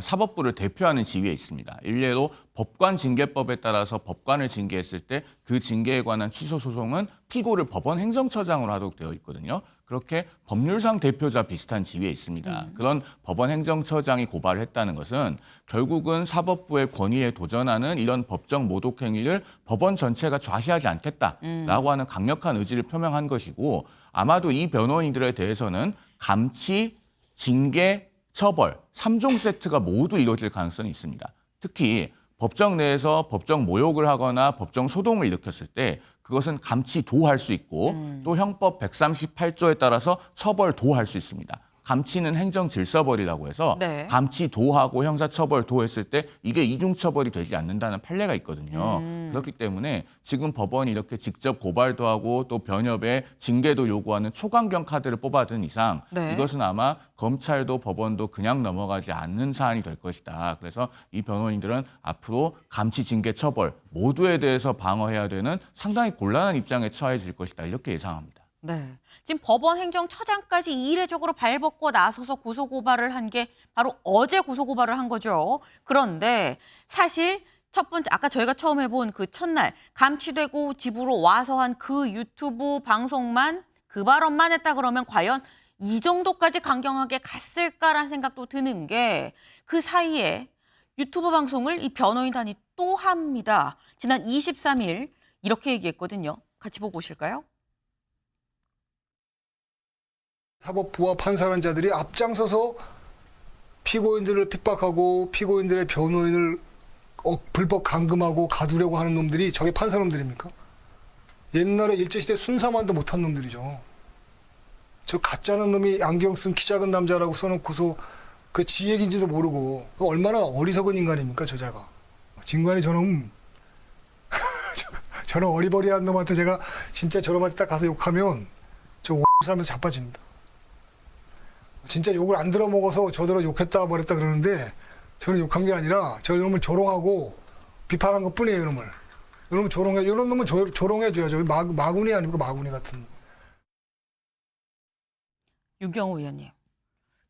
사법부를 대표하는 지위에 있습니다. 일례로 법관징계법에 따라서 법관을 징계했을 때 그 징계에 관한 취소 소송은 피고를 법원 행정처장으로 하도록 되어 있거든요. 그렇게 법률상 대표자 비슷한 지위에 있습니다. 그런 법원 행정처장이 고발을 했다는 것은 결국은 사법부의 권위에 도전하는 이런 법정 모독 행위를 법원 전체가 좌시하지 않겠다라고 하는 강력한 의지를 표명한 것이고 아마도 이 변호인들에 대해서는 감치, 징계, 처벌 3종 세트가 모두 이루어질 가능성이 있습니다. 특히 법정 내에서 법정 모욕을 하거나 법정 소동을 일으켰을 때 그것은 감치도 할 수 있고 또 형법 138조에 따라서 처벌도 할 수 있습니다. 감치는 행정질서벌이라고 해서 네. 감치도하고 형사처벌도 했을 때 이게 이중처벌이 되지 않는다는 판례가 있거든요. 그렇기 때문에 지금 법원이 이렇게 직접 고발도 하고 또 변협에 징계도 요구하는 초강경 카드를 뽑아둔 이상 네. 이것은 아마 검찰도 법원도 그냥 넘어가지 않는 사안이 될 것이다. 그래서 이 변호인들은 앞으로 감치, 징계, 처벌 모두에 대해서 방어해야 되는 상당히 곤란한 입장에 처해질 것이다. 이렇게 예상합니다. 네. 지금 법원 행정처장까지 이례적으로 발벗고 나서서 고소고발을 한 게 바로 어제 고소고발을 한 거죠. 그런데 사실 첫 번째 아까 저희가 처음 해본 그 첫날 감치되고 집으로 와서 한 그 유튜브 방송만 그 발언만 했다 그러면 과연 이 정도까지 강경하게 갔을까라는 생각도 드는 게 그 사이에 유튜브 방송을 이 변호인단이 또 합니다. 지난 23일 이렇게 얘기했거든요. 같이 보고 오실까요? 사법부와 판사라는 자들이 앞장서서 피고인들을 핍박하고 피고인들의 변호인을 불법 감금하고 가두려고 하는 놈들이 저게 판사놈들입니까? 옛날에 일제시대 순사만도 못한 놈들이죠. 저 가짜는 놈이 안경 쓴 키 작은 남자라고 써놓고서 그 지 얘기인지도 모르고 얼마나 어리석은 인간입니까 저자가. 진관이 저놈 저런 어리버리한 놈한테 제가 진짜 저놈한테 딱 가서 욕하면 저 사람한테 자빠집니다. 진짜 욕을 안 들어먹어서 저더러 욕했다 말했다 그러는데 저는 욕한 게 아니라 저 놈을 조롱하고 비판한 것 뿐이에요. 이놈을 조롱해. 이런 놈은 조롱해줘야죠. 마구니 아닙니까? 마구니 같은. 윤경호 의원님.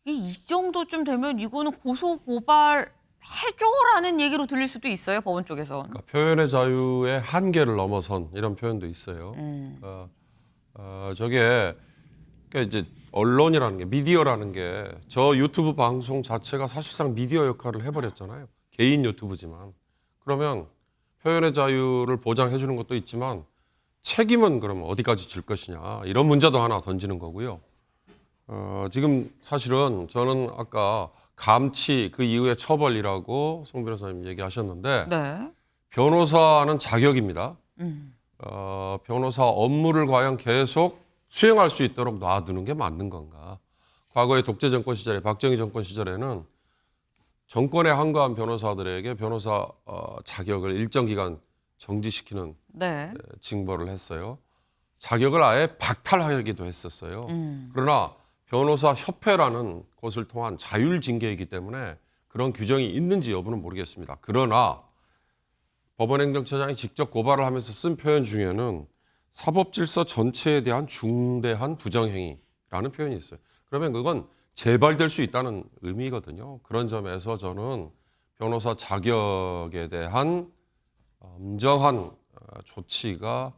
이 정도쯤 되면 이거는 고소 고발해야 해줘라는 얘기로 들릴 수도 있어요, 법원 쪽에선. 그러니까 표현의 자유의 한계를 넘어선 이런 표현도 있어요. 저게 그러니까 이제 언론이라는 게 미디어라는 게 저 유튜브 방송 자체가 사실상 미디어 역할을 해버렸잖아요. 개인 유튜브지만. 그러면 표현의 자유를 보장해 주는 것도 있지만 책임은 그럼 어디까지 질 것이냐 이런 문제도 하나 던지는 거고요. 지금 사실은 저는 아까 감치 그 이후에 처벌이라고 송 변호사님 얘기하셨는데 네. 변호사는 자격입니다. 변호사 업무를 과연 계속 수행할 수 있도록 놔두는 게 맞는 건가? 과거의 독재 정권 시절에 박정희 정권 시절에는 정권에 항거한 변호사들에게 변호사 자격을 일정 기간 정지시키는 네. 징벌을 했어요. 자격을 아예 박탈하기도 했었어요. 그러나 변호사 협회라는 곳을 통한 자율 징계이기 때문에 그런 규정이 있는지 여부는 모르겠습니다. 그러나 법원행정처장이 직접 고발을 하면서 쓴 표현 중에는 사법질서 전체에 대한 중대한 부정행위라는 표현이 있어요. 그러면 그건 재발될 수 있다는 의미거든요. 그런 점에서 저는 변호사 자격에 대한 엄정한 조치가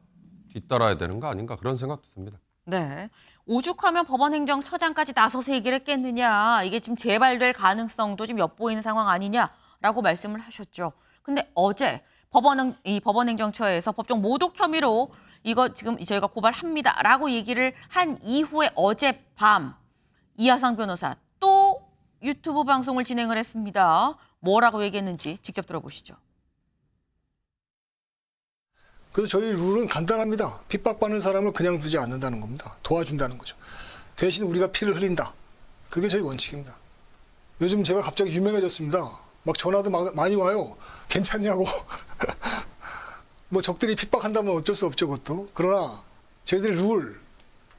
뒤따라야 되는 거 아닌가 그런 생각도 듭니다. 네. 오죽하면 법원행정처장까지 나서서 얘기를 했겠느냐. 이게 지금 재발될 가능성도 좀 엿보이는 상황 아니냐라고 말씀을 하셨죠. 근데 어제 법원행정처에서 법정 모독 혐의로 이거 지금 저희가 고발합니다라고 얘기를 한 이후에 어젯밤 이하상 변호사 또 유튜브 방송을 진행을 했습니다. 뭐라고 얘기했는지 직접 들어보시죠. 그래서 저희 룰은 간단합니다. 핍박받는 사람을 그냥 두지 않는다는 겁니다. 도와준다는 거죠. 대신 우리가 피를 흘린다. 그게 저희 원칙입니다. 요즘 제가 갑자기 유명해졌습니다. 막 전화도 많이 와요. 괜찮냐고. 뭐 적들이 핍박한다면 어쩔 수 없죠, 그것도. 그러나 저희들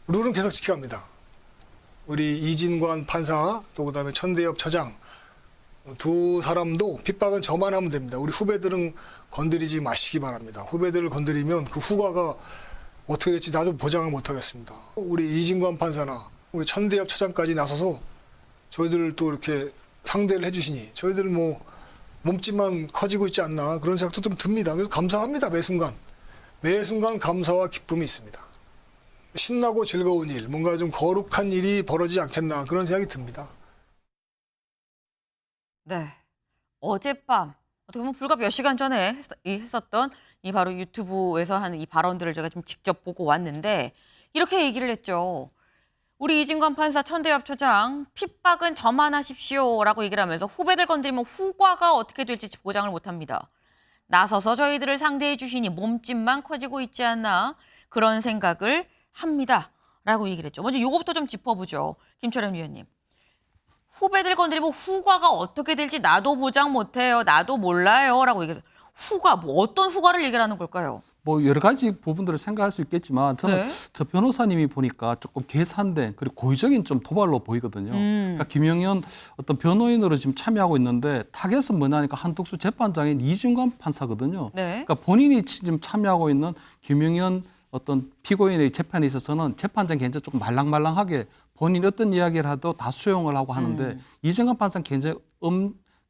룰은 계속 지켜갑니다. 우리 이진관 판사, 또 그다음에 천대엽 처장 두 사람도 핍박은 저만 하면 됩니다. 우리 후배들은 건드리지 마시기 바랍니다. 후배들을 건드리면 그 후과가 어떻게 될지 나도 보장을 못하겠습니다. 우리 이진관 판사나 우리 천대엽 처장까지 나서서 저희들을 또 이렇게 상대를 해주시니 저희들 뭐 몸집만 커지고 있지 않나 그런 생각도 좀 듭니다. 그래서 감사합니다. 매 순간 감사와 기쁨이 있습니다. 신나고 즐거운 일, 뭔가 좀 거룩한 일이 벌어지지 않겠나 그런 생각이 듭니다. 네. 어젯밤 어떻게 보면 불과 몇 시간 전에 했었던 이 바로 유튜브에서 하는 이 발언들을 제가 좀 직접 보고 왔는데 이렇게 얘기를 했죠. 우리 이진관 판사 천대엽 처장 핍박은 저만 하십시오라고 얘기를 하면서 후배들 건드리면 후과가 어떻게 될지 보장을 못합니다. 나서서 저희들을 상대해 주시니 몸집만 커지고 있지 않나 그런 생각을 합니다라고 얘기를 했죠. 먼저 이거부터 좀 짚어보죠. 김철현 위원님. 후배들 건드리면 후과가 어떻게 될지 나도 보장 못해요. 나도 몰라요. 라고 얘기해서 후과, 뭐 어떤 후과를 얘기를 하는 걸까요? 뭐 여러 가지 부분들을 생각할 수 있겠지만 저는 네. 저 변호사님이 보니까 조금 계산된 그리고 고의적인 좀 도발로 보이거든요. 그러니까 김영현 어떤 변호인으로 지금 참여하고 있는데 타겟은 뭐냐니까 한덕수 재판장인 이진관 판사거든요. 네. 그러니까 본인이 지금 참여하고 있는 김영현 어떤 피고인의 재판에 있어서는 재판장이 굉장히 조금 말랑말랑하게 본인이 어떤 이야기를 하도 다 수용을 하고 하는데 이진관 판사는 굉장히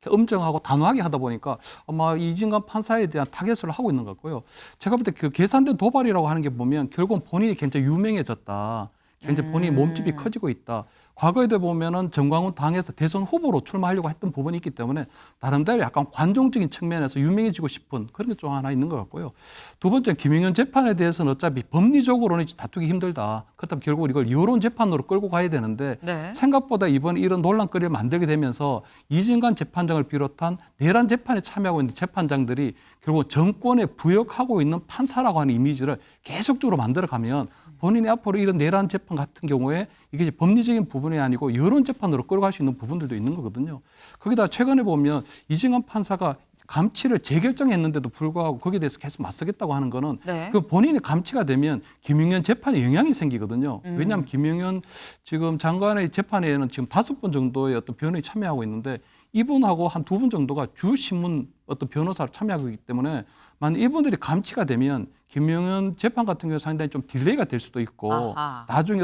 엄정하고 단호하게 하다 보니까 아마 이진관 판사에 대한 타겟을 하고 있는 것 같고요. 제가 볼 때 그 계산된 도발이라고 하는 게 보면 결국은 본인이 굉장히 유명해졌다. 굉장히 본인이 몸집이 커지고 있다. 과거에도 보면은 정광훈 당에서 대선 후보로 출마하려고 했던 부분이 있기 때문에 나름대로 약간 관종적인 측면에서 유명해지고 싶은 그런 게 좀 하나 있는 것 같고요. 두 번째는 김영현 재판에 대해서는 어차피 법리적으로는 다투기 힘들다. 그렇다면 결국 이걸 여론 재판으로 끌고 가야 되는데 네. 생각보다 이번에 이런 논란거리를 만들게 되면서 이진관 재판장을 비롯한 내란 재판에 참여하고 있는 재판장들이 결국 정권에 부역하고 있는 판사라고 하는 이미지를 계속적으로 만들어가면 본인이 앞으로 이런 내란 재판 같은 경우에 이게 이제 법리적인 부분이 아니고 여론 재판으로 끌어갈 수 있는 부분들도 있는 거거든요. 거기다 최근에 보면 이진관 판사가 감치를 재결정했는데도 불구하고 거기에 대해서 계속 맞서겠다고 하는 거는 네. 그 본인이 감치가 되면 김영현 재판에 영향이 생기거든요. 왜냐하면 김영현 지금 장관의 재판에는 지금 5번 정도의 어떤 변호인이 참여하고 있는데 이분하고 한 2분 정도가 주신문 어떤 변호사를 참여하고 있기 때문에 만약 이분들이 감치가 되면 김용현 재판 같은 경우 상당히 좀 딜레이가 될 수도 있고 아하. 나중에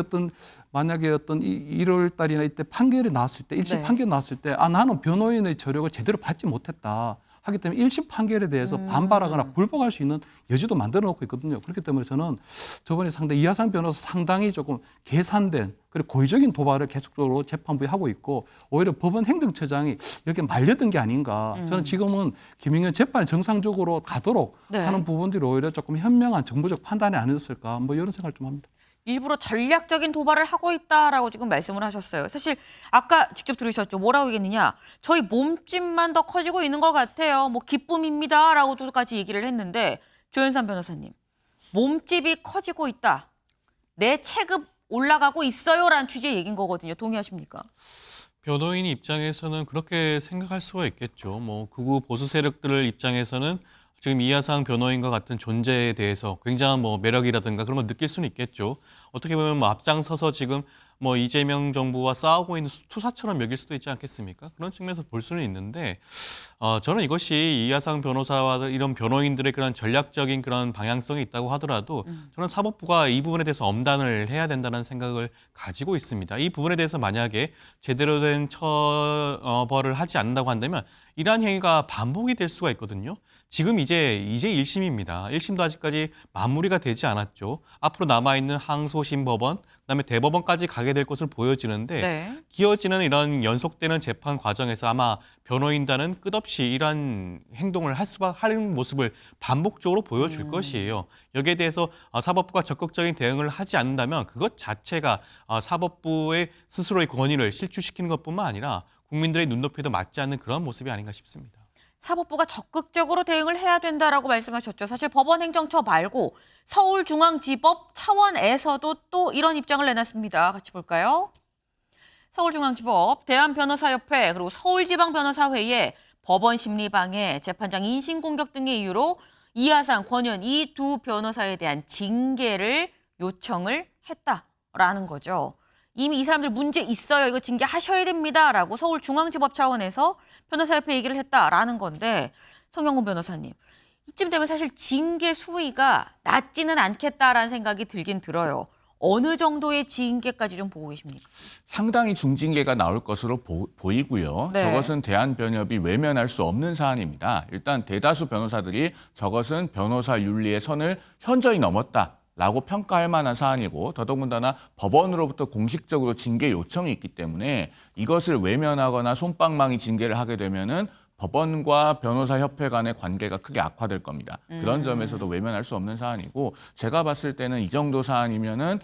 만약에 1월 달이나 이때 판결이 나왔을 때 1심 네. 판결이 나왔을 때 나는 변호인의 저력을 제대로 받지 못했다. 하기 때문에 1심 판결에 대해서 반발하거나 불복할 수 있는 여지도 만들어 놓고 있거든요. 그렇기 때문에 저는 저번에 상당히 이하상 변호사 상당히 조금 계산된 그리고 고의적인 도발을 계속적으로 재판부에 하고 있고 오히려 법원 행정처장이 여기에 말려든 게 아닌가. 저는 지금은 김용현 재판이 정상적으로 가도록 네. 하는 부분들이 오히려 조금 현명한 정부적 판단이 아니었을까. 뭐 이런 생각을 좀 합니다. 일부러 전략적인 도발을 하고 있다라고 지금 말씀을 하셨어요. 사실 아까 직접 들으셨죠. 뭐라고 얘기했느냐. 저희 몸집만 더 커지고 있는 것 같아요. 뭐 기쁨입니다라고 또까지 얘기를 했는데 조현산 변호사님. 몸집이 커지고 있다. 내 체급 올라가고 있어요라는 취지의 얘기인 거거든요. 동의하십니까? 변호인 입장에서는 그렇게 생각할 수가 있겠죠. 뭐 극우 보수 세력들 입장에서는 지금 이하상 변호인과 같은 존재에 대해서 굉장한 뭐 매력이라든가 그런 걸 느낄 수는 있겠죠. 어떻게 보면 뭐 앞장서서 지금 뭐 이재명 정부와 싸우고 있는 투사처럼 여길 수도 있지 않겠습니까? 그런 측면에서 볼 수는 있는데 저는 이것이 이하상 변호사와 이런 변호인들의 그런 전략적인 그런 방향성이 있다고 하더라도 저는 사법부가 이 부분에 대해서 엄단을 해야 된다는 생각을 가지고 있습니다. 이 부분에 대해서 만약에 제대로 된 처벌을 하지 않는다고 한다면 이러한 행위가 반복이 될 수가 있거든요. 지금 이제 1심입니다. 1심도 아직까지 마무리가 되지 않았죠. 앞으로 남아있는 항소심 법원, 그다음에 대법원까지 가게 될 것으로 보여지는데 네. 기어지는 이런 연속되는 재판 과정에서 아마 변호인단은 끝없이 이러한 행동을 하는 모습을 반복적으로 보여줄 것이에요. 여기에 대해서 사법부가 적극적인 대응을 하지 않는다면 그것 자체가 사법부의 스스로의 권위를 실추시키는 것뿐만 아니라 국민들의 눈높이도 맞지 않는 그런 모습이 아닌가 싶습니다. 사법부가 적극적으로 대응을 해야 된다라고 말씀하셨죠. 사실 법원행정처 말고 서울중앙지법 차원에서도 또 이런 입장을 내놨습니다. 같이 볼까요? 서울중앙지법, 대한변호사협회 그리고 서울지방변호사회에 법원심리방해, 재판장 인신공격 등의 이유로 이하상, 권현 이 두 변호사에 대한 징계를 요청을 했다라는 거죠. 이미 이 사람들 문제 있어요. 이거 징계하셔야 됩니다라고 서울중앙지법 차원에서 변호사협회 얘기를 했다라는 건데 송영훈 변호사님. 이쯤 되면 사실 징계 수위가 낮지는 않겠다라는 생각이 들긴 들어요. 어느 정도의 징계까지 좀 보고 계십니까? 상당히 중징계가 나올 것으로 보이고요. 네. 저것은 대한변협이 외면할 수 없는 사안입니다. 일단 대다수 변호사들이 저것은 변호사 윤리의 선을 현저히 넘었다. 라고 평가할 만한 사안이고 더더군다나 법원으로부터 공식적으로 징계 요청이 있기 때문에 이것을 외면하거나 솜방망이 징계를 하게 되면은 법원과 변호사협회 간의 관계가 크게 악화될 겁니다. 그런 점에서도 외면할 수 없는 사안이고 제가 봤을 때는 이 정도 사안이면은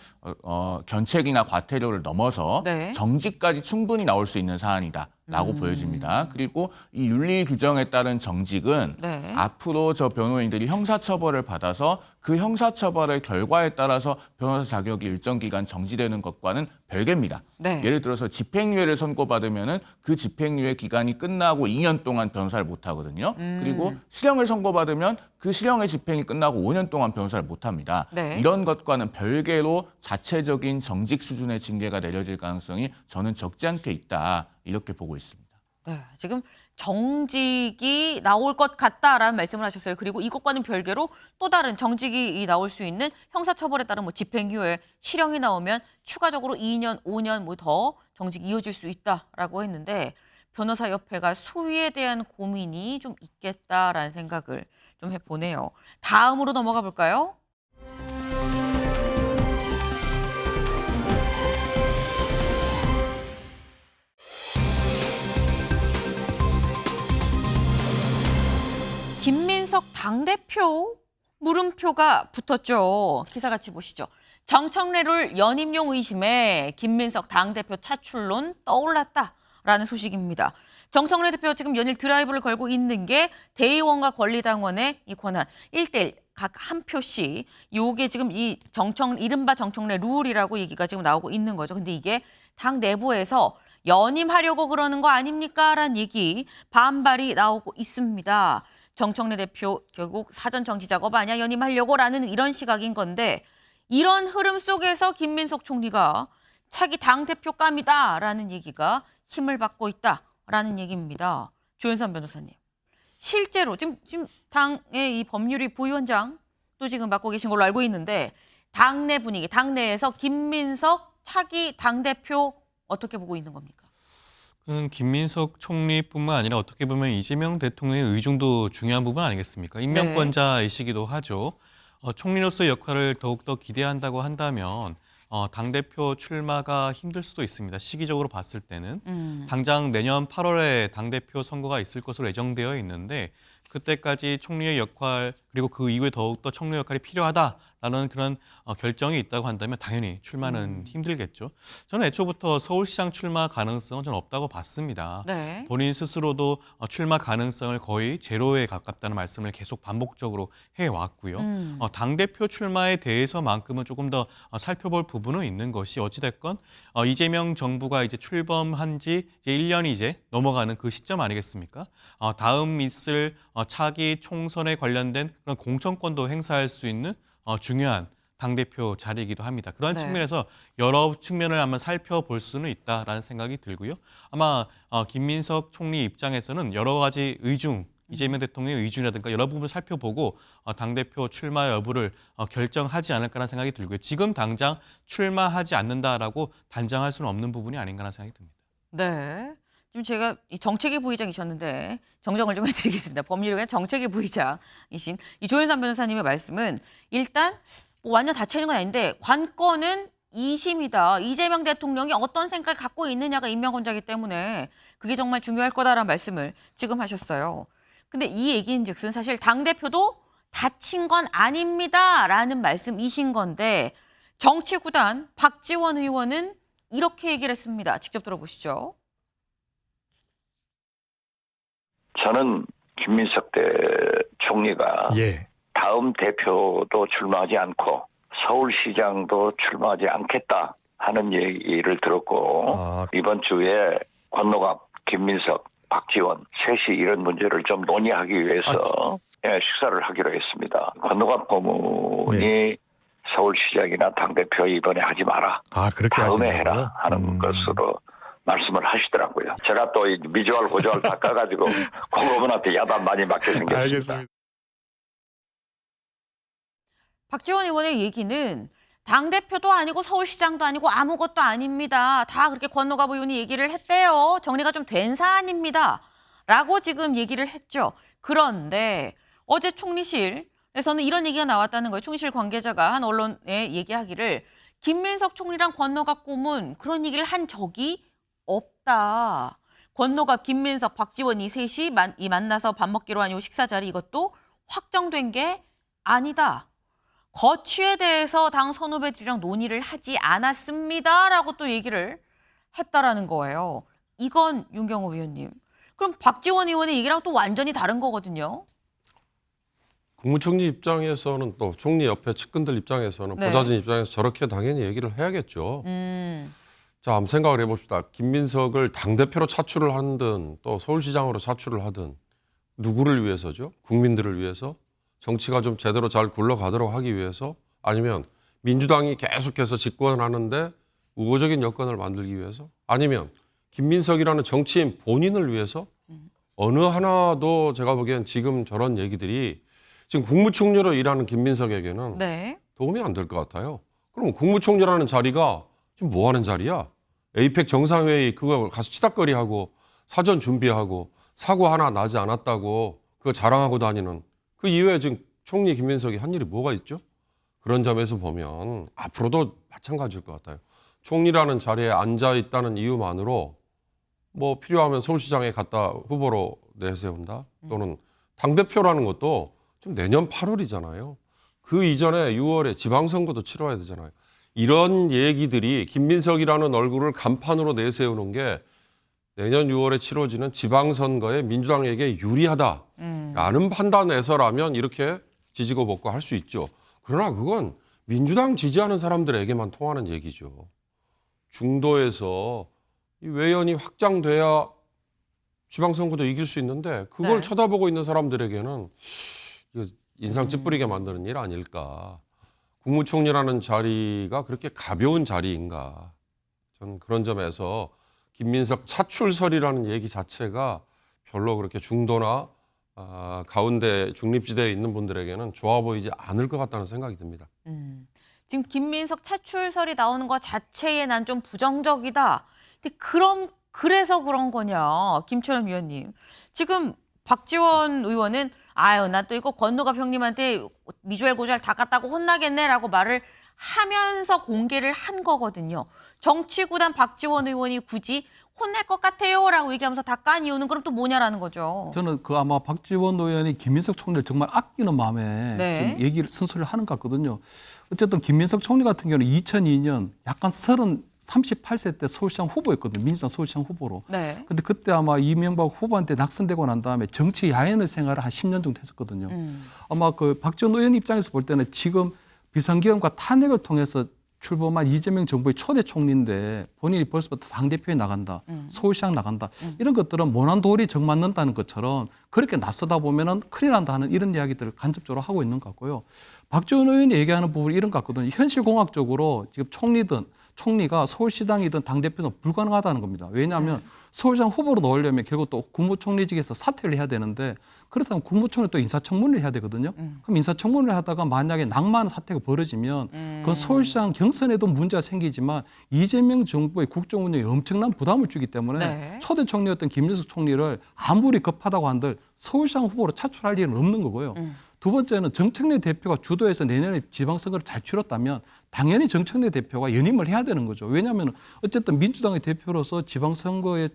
견책이나 과태료를 넘어서 네. 정직까지 충분히 나올 수 있는 사안이다라고 보여집니다. 그리고 이 윤리 규정에 따른 정직은 네. 앞으로 저 변호인들이 형사처벌을 받아서 그 형사처벌의 결과에 따라서 변호사 자격이 일정 기간 정지되는 것과는 별개입니다. 네. 예를 들어서 집행유예를 선고받으면은 그 집행유예 기간이 끝나고 2년 동안 변호사를 못 하거든요. 그리고 실형을 선고받으면 그 실형의 집행이 끝나고 5년 동안 변호사를 못 합니다. 네. 이런 것과는 별개로 자체적인 정직 수준의 징계가 내려질 가능성이 저는 적지 않게 있다. 이렇게 보고 있습니다. 네, 지금 정직이 나올 것 같다라는 말씀을 하셨어요. 그리고 이것과는 별개로 또 다른 정직이 나올 수 있는 형사처벌에 따른 뭐 집행유예, 실형이 나오면 추가적으로 2년, 5년 뭐 더 정직이 이어질 수 있다라고 했는데 변호사협회가 수위에 대한 고민이 좀 있겠다라는 생각을 좀 해보네요. 다음으로 넘어가 볼까요? 김민석 당대표 물음표가 붙었죠. 기사 같이 보시죠. 정청래를 연임용 의심에 김민석 당대표 차출론 떠올랐다라는 소식입니다. 정청래 대표 지금 연일 드라이브를 걸고 있는 게 대의원과 권리당원의 이 권한 1대1 각 한 표씩. 요게 지금 이른바 정청래 룰이라고 얘기가 지금 나오고 있는 거죠. 근데 이게 당 내부에서 연임하려고 그러는 거 아닙니까? 라는 얘기 반발이 나오고 있습니다. 정청래 대표 결국 사전 정치 작업 아니야 연임하려고라는 이런 시각인 건데 이런 흐름 속에서 김민석 총리가 차기 당대표감이다라는 얘기가 힘을 받고 있다. 라는 얘기입니다. 조윤선 변호사님. 실제로 지금 당의 이 법률위 부위원장 또 지금 맡고 계신 걸로 알고 있는데 당내 분위기, 당내에서 김민석 차기 당대표 어떻게 보고 있는 겁니까? 김민석 총리뿐만 아니라 어떻게 보면 이재명 대통령의 의중도 중요한 부분 아니겠습니까? 임명권자이시기도 하죠. 총리로서의 역할을 더욱더 기대한다고 한다면 당대표 출마가 힘들 수도 있습니다. 시기적으로 봤을 때는. 당장 내년 8월에 당대표 선거가 있을 것으로 예정되어 있는데 그때까지 총리의 역할 그리고 그 이후에 더욱더 총리 역할이 필요하다라는 그런 결정이 있다고 한다면 당연히 출마는 힘들겠죠. 저는 애초부터 서울시장 출마 가능성은 저는 없다고 봤습니다. 네. 본인 스스로도 출마 가능성을 거의 제로에 가깝다는 말씀을 계속 반복적으로 해왔고요. 당대표 출마에 대해서만큼은 조금 더 살펴볼 부분은 있는 것이 어찌됐건 이재명 정부가 이제 출범한 지 이제 1년이 이제 넘어가는 그 시점 아니겠습니까? 다음 있을 차기 총선에 관련된 그런 공천권도 행사할 수 있는 중요한 당대표 자리이기도 합니다. 그런 네. 측면에서 여러 측면을 한번 살펴볼 수는 있다라는 생각이 들고요. 아마 김민석 총리 입장에서는 여러 가지 의중, 이재명 대통령의 의중이라든가 여러 부분을 살펴보고 당대표 출마 여부를 결정하지 않을까라는 생각이 들고요. 지금 당장 출마하지 않는다라고 단정할 수는 없는 부분이 아닌가라는 생각이 듭니다. 네. 지금 제가 이 정책위 부의장이셨는데 정정을 좀 해드리겠습니다. 법률위원회 정책위 부의장이신 이 조윤선 변호사님의 말씀은 일단 뭐 완전 닫혀 있는 건 아닌데 관건은 2심이다. 이재명 대통령이 어떤 생각을 갖고 있느냐가 임명권자이기 때문에 그게 정말 중요할 거다라는 말씀을 지금 하셨어요. 근데 이 얘기인즉슨 사실 당대표도 닫힌 건 아닙니다라는 말씀이신 건데 정치구단 박지원 의원은 이렇게 얘기를 했습니다. 직접 들어보시죠. 저는 김민석 총리가 다음 대표도 출마하지 않고 서울시장도 출마하지 않겠다 하는 얘기를 들었고 이번 주에 권노갑, 김민석, 박지원 셋이 이런 문제를 좀 논의하기 위해서 식사를 하기로 했습니다. 권노갑 고문이 서울시장이나 당대표 이번에 하지 마라. 다음에 해라 하는 것으로 말씀을 하시더라고요. 제가 또 미주알 고주알 바꿔가지고 고문한테 야단 많이 맞게 생겼습니다. 알겠습니다. 박지원 의원의 얘기는 당대표도 아니고 서울시장도 아니고 아무것도 아닙니다. 다 그렇게 권노갑 의원이 얘기를 했대요. 정리가 좀 된 사안입니다. 라고 지금 얘기를 했죠. 그런데 어제 총리실에서는 이런 얘기가 나왔다는 거예요. 총리실 관계자가 한 언론에 얘기하기를 김민석 총리랑 권노갑 고문 그런 얘기를 한 적이 없다. 권노갑, 김민석, 박지원 이 셋이 만나서 밥 먹기로 한 요 식사 자리 이것도 확정된 게 아니다. 거취에 대해서 당 선후배들이랑 논의를 하지 않았습니다라고 또 얘기를 했다라는 거예요. 이건 윤경호 의원님. 그럼 박지원 의원의 얘기랑 또 완전히 다른 거거든요. 국무총리 입장에서는 또 총리 옆에 측근들 입장에서는 보좌진 입장에서 저렇게 당연히 얘기를 해야겠죠. 자, 한번 생각을 해봅시다. 김민석을 당대표로 차출을 하든 또 서울시장으로 차출을 하든 누구를 위해서죠? 국민들을 위해서? 정치가 좀 제대로 잘 굴러가도록 하기 위해서? 아니면 민주당이 계속해서 집권하는데 우호적인 여건을 만들기 위해서? 아니면 김민석이라는 정치인 본인을 위해서? 어느 하나도 제가 보기엔 지금 저런 얘기들이 지금 국무총리로 일하는 김민석에게는 도움이 안 될 것 같아요. 그럼 국무총리라는 자리가 지금 뭐 하는 자리야? 에이펙 정상회의 그거 가서 치닥거리하고 사전 준비하고 사고 하나 나지 않았다고 그거 자랑하고 다니는 그 이외에 지금 총리 김민석이 한 일이 뭐가 있죠? 그런 점에서 보면 앞으로도 마찬가지일 것 같아요. 총리라는 자리에 앉아 있다는 이유만으로 뭐 필요하면 서울시장에 갖다 후보로 내세운다 또는 당대표라는 것도 지금 내년 8월이잖아요. 그 이전에 6월에 지방선거도 치러야 되잖아요. 이런 얘기들이 김민석이라는 얼굴을 간판으로 내세우는 게 내년 6월에 치러지는 지방선거에 민주당에게 유리하다라는 판단에서라면 이렇게 지지고 볶고 할 수 있죠. 그러나 그건 민주당 지지하는 사람들에게만 통하는 얘기죠. 중도에서 이 외연이 확장돼야 지방선거도 이길 수 있는데 그걸 쳐다보고 있는 사람들에게는 이거 인상 찌푸리게 만드는 일 아닐까. 국무총리라는 자리가 그렇게 가벼운 자리인가. 저는 그런 점에서 김민석 차출설이라는 얘기 자체가 별로 그렇게 중도나 가운데 중립지대에 있는 분들에게는 좋아 보이지 않을 것 같다는 생각이 듭니다. 지금 김민석 차출설이 나오는 것 자체에 난 좀 부정적이다. 근데 그래서 그런 거냐, 김철현 위원님. 지금 박지원 의원은 아유, 나 또 이거 권노갑 형님한테 미주알 고주알 다 갔다고 혼나겠네라고 말을 하면서 공개를 한 거거든요. 정치구단 박지원 의원이 굳이 혼낼 것 같아요라고 얘기하면서 다 깐 이유는 그럼 또 뭐냐라는 거죠. 저는 그 아마 박지원 의원이 김민석 총리를 정말 아끼는 마음에 네. 지금 얘기를 쓴소리를 하는 것 같거든요. 어쨌든 김민석 총리 같은 경우는 2002년 약간 38세 때 서울시장 후보였거든요. 민주당 서울시장 후보로. 네. 근데 그때 아마 이명박 후보한테 낙선되고 난 다음에 정치 야연의 생활을 한 10년 정도 했었거든요. 아마 그 박지원 의원 입장에서 볼 때는 지금 비상계엄과 탄핵을 통해서 출범한 이재명 정부의 초대 총리인데 본인이 벌써부터 당대표에 나간다, 서울시장 나간다, 이런 것들은 모난 돌이 정 맞는다는 것처럼 그렇게 나서다 보면은 큰일 난다 하는 이런 이야기들을 간접적으로 하고 있는 것 같고요. 박지원 의원이 얘기하는 부분이 이런 것 같거든요. 현실공학적으로 지금 총리가 서울시장이든 당대표는 불가능하다는 겁니다. 왜냐하면 서울시장 후보로 넣으려면 결국 또 국무총리직에서 사퇴를 해야 되는데 그렇다면 국무총리 또 인사청문회를 해야 되거든요. 그럼 인사청문회를 하다가 만약에 낙마하는 사태가 벌어지면 그건 서울시장 경선에도 문제가 생기지만 이재명 정부의 국정운영에 엄청난 부담을 주기 때문에 초대 총리였던 김민석 총리를 아무리 급하다고 한들 서울시장 후보로 차출할 일은 없는 거고요. 두 번째는 정청래 대표가 주도해서 내년에 지방선거를 잘 치렀다면 당연히 정청래 대표가 연임을 해야 되는 거죠. 왜냐하면 어쨌든 민주당의 대표로서 지방선거에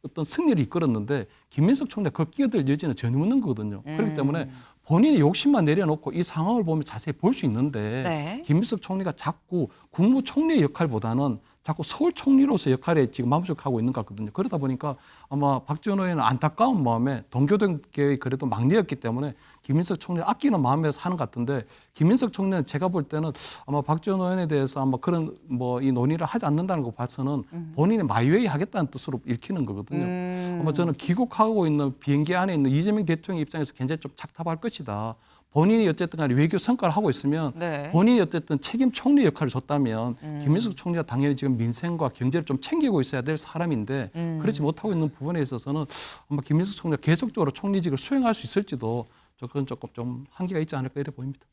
어떤 승리를 이끌었는데 김민석 총리가 그 끼어들 여지는 전혀 없는 거거든요. 그렇기 때문에 본인이 욕심만 내려놓고 이 상황을 보면 자세히 볼 수 있는데 김민석 총리가 자꾸 국무총리의 역할보다는 자꾸 서울 총리로서 역할에 지금 만족하고 있는 것 같거든요. 그러다 보니까 아마 박지원 의원은 안타까운 마음에 동교동계의 그래도 막내였기 때문에 김민석 총리를 아끼는 마음에서 하는 것 같은데 김민석 총리는 제가 볼 때는 아마 박지원 의원에 대해서 아마 그런 이 논의를 하지 않는다는 거 봐서는 본인이 마이웨이 하겠다는 뜻으로 읽히는 거거든요. 아마 저는 귀국하고 있는 비행기 안에 있는 이재명 대통령 입장에서 굉장히 좀 착잡할 것이다. 본인이 어쨌든 간에 외교 성과를 하고 있으면 본인이 어쨌든 책임 총리 역할을 줬다면 김민석 총리가 당연히 지금 민생과 경제를 좀 챙기고 있어야 될 사람인데 그렇지 못하고 있는 부분에 있어서는 아마 김민석 총리가 계속적으로 총리직을 수행할 수 있을지도 조금 좀 한계가 있지 않을까 이래 보입니다.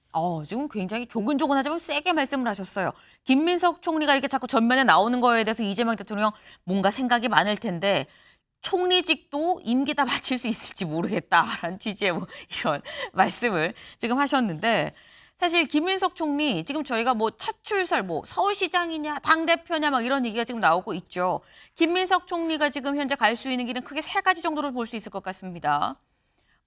지금 굉장히 조근조근하지만 세게 말씀을 하셨어요. 김민석 총리가 이렇게 자꾸 전면에 나오는 거에 대해서 이재명 대통령 뭔가 생각이 많을 텐데 총리직도 임기 다 마칠 수 있을지 모르겠다라는 취지의 이런 말씀을 지금 하셨는데 사실 김민석 총리 지금 저희가 차출설 서울시장이냐 당대표냐 막 이런 얘기가 지금 나오고 있죠. 김민석 총리가 지금 현재 갈 수 있는 길은 크게 3가지 정도로 볼 수 있을 것 같습니다.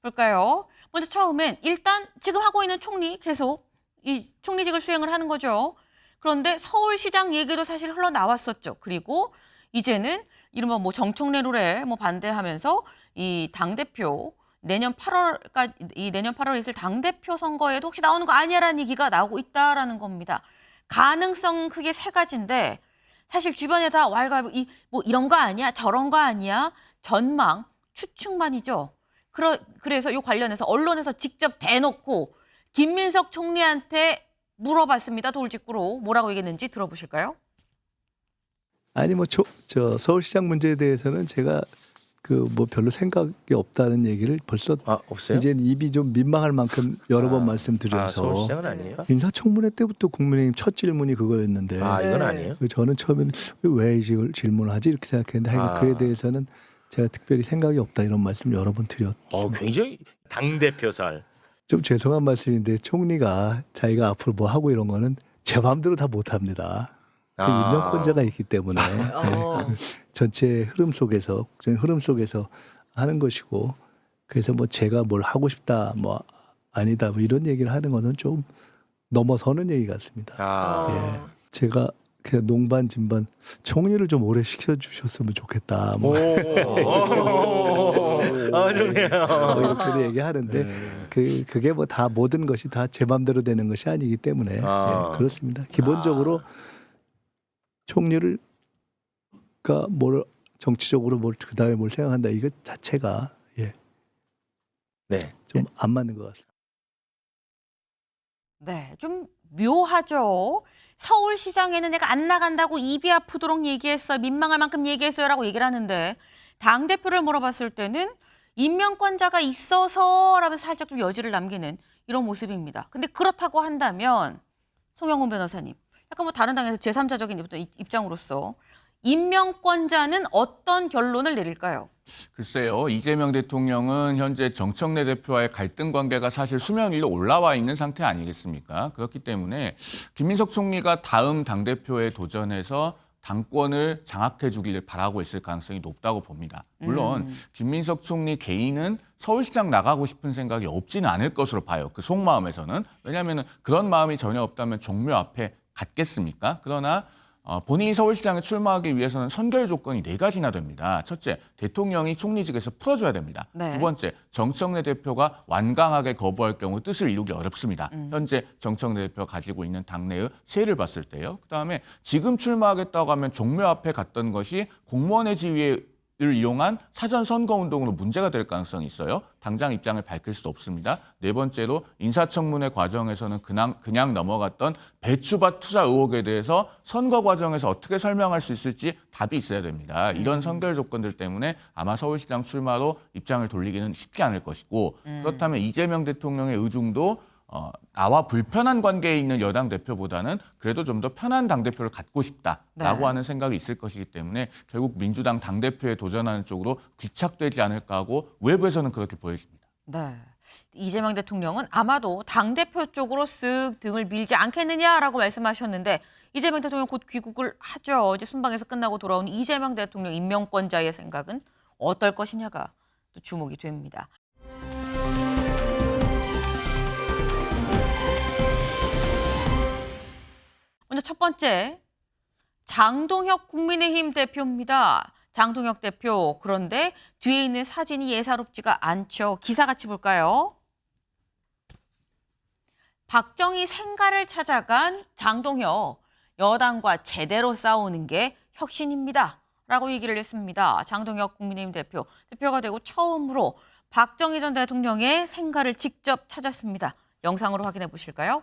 볼까요? 먼저 처음엔 일단 지금 하고 있는 총리 계속 이 총리직을 수행을 하는 거죠. 그런데 서울시장 얘기도 사실 흘러나왔었죠. 그리고 이제는 이른바 정청래 룰에 반대하면서 이 당대표 내년 8월에 있을 당대표 선거에도 혹시 나오는 거 아니야라는 얘기가 나오고 있다라는 겁니다. 가능성 크게 3가지인데 사실 주변에 다 왈가왈부 이런 거 아니야 저런 거 아니야 전망 추측만이죠. 그래서 이 관련해서 언론에서 직접 대놓고 김민석 총리한테 물어봤습니다. 돌직구로 뭐라고 얘기했는지 들어보실까요? 아니 저 서울시장 문제에 대해서는 제가 별로 생각이 없다는 얘기를 벌써 없어요? 이제 입이 좀 민망할 만큼 여러 번 말씀드려서 서울시장은 아니에요? 인사청문회 때부터 국민의힘 첫 질문이 그거였는데 이건 아니에요? 저는 처음에는 왜 이 질문을 하지 이렇게 생각했는데 그에 대해서는 제가 특별히 생각이 없다 이런 말씀 여러 번 드렸죠. 굉장히 당대표살. 좀 죄송한 말씀인데 총리가 자기가 앞으로 뭐 하고 이런 거는 제 마음대로 다 못합니다. 임명권자가 있기 때문에 전체 흐름 속에서 하는 것이고 그래서 제가 뭘 하고 싶다 아니다 이런 얘기를 하는 거는 좀 넘어서는 얘기 같습니다. 제가 그냥 농반 진반 총리를 좀 오래 시켜주셨으면 좋겠다. 이렇게 얘기하는데 그게 다 모든 것이 다 제 맘대로 되는 것이 아니기 때문에 그렇습니다. 기본적으로 총리를 정치적으로 그다음에 뭘 생각한다 이거 자체가 좀 안 맞는 것 같습니다. 네, 좀 묘하죠. 서울시장에는 내가 안 나간다고 입이 아프도록 얘기했어. 민망할 만큼 얘기했어요라고 얘기를 하는데 당대표를 물어봤을 때는 임명권자가 있어서라면서 살짝 좀 여지를 남기는 이런 모습입니다. 근데 그렇다고 한다면 송영훈 변호사님, 약간 뭐 다른 당에서 제3자적인 입장으로서 임명권자는 어떤 결론을 내릴까요? 글쎄요. 이재명 대통령은 현재 정청래 대표와의 갈등 관계가 사실 수면 위로 올라와 있는 상태 아니겠습니까? 그렇기 때문에 김민석 총리가 다음 당대표에 도전해서 당권을 장악해 주기를 바라고 있을 가능성이 높다고 봅니다. 물론 김민석 총리 개인은 서울시장 나가고 싶은 생각이 없지는 않을 것으로 봐요. 그 속마음에서는. 왜냐하면 그런 마음이 전혀 없다면 종묘 앞에 갔겠습니까? 그러나 본인이 서울시장에 출마하기 위해서는 선결 조건이 4가지나 됩니다. 첫째, 대통령이 총리직에서 풀어줘야 됩니다. 네. 두 번째, 정청래 대표가 완강하게 거부할 경우 뜻을 이루기 어렵습니다. 현재 정청래 대표가 가지고 있는 당내의 세를 봤을 때요. 그다음에 지금 출마하겠다고 하면 종묘 앞에 갔던 것이 공무원의 지위를 이용한 사전 선거 운동으로 문제가 될 가능성이 있어요. 당장 입장을 밝힐 수도 없습니다. 네 번째로 인사청문회 과정에서는 그냥 넘어갔던 배추밭 투자 의혹에 대해서 선거 과정에서 어떻게 설명할 수 있을지 답이 있어야 됩니다. 이런 선결 조건들 때문에 아마 서울시장 출마로 입장을 돌리기는 쉽지 않을 것이고 그렇다면 이재명 대통령의 의중도 나와 불편한 관계에 있는 여당 대표보다는 그래도 좀 더 편한 당대표를 갖고 싶다라고 하는 생각이 있을 것이기 때문에 결국 민주당 당대표에 도전하는 쪽으로 귀착되지 않을까 하고 외부에서는 그렇게 보여집니다. 네. 이재명 대통령은 아마도 당대표 쪽으로 쓱 등을 밀지 않겠느냐라고 말씀하셨는데 이재명 대통령 곧 귀국을 하죠. 어제 순방에서 끝나고 돌아온 이재명 대통령 임명권자의 생각은 어떨 것이냐가 또 주목이 됩니다. 먼저 첫 번째, 장동혁 국민의힘 대표입니다. 장동혁 대표, 그런데 뒤에 있는 사진이 예사롭지가 않죠. 기사 같이 볼까요? 박정희 생가를 찾아간 장동혁, 여당과 제대로 싸우는 게 혁신입니다. 라고 얘기를 했습니다. 장동혁 국민의힘 대표가 되고 처음으로 박정희 전 대통령의 생가를 직접 찾았습니다. 영상으로 확인해 보실까요?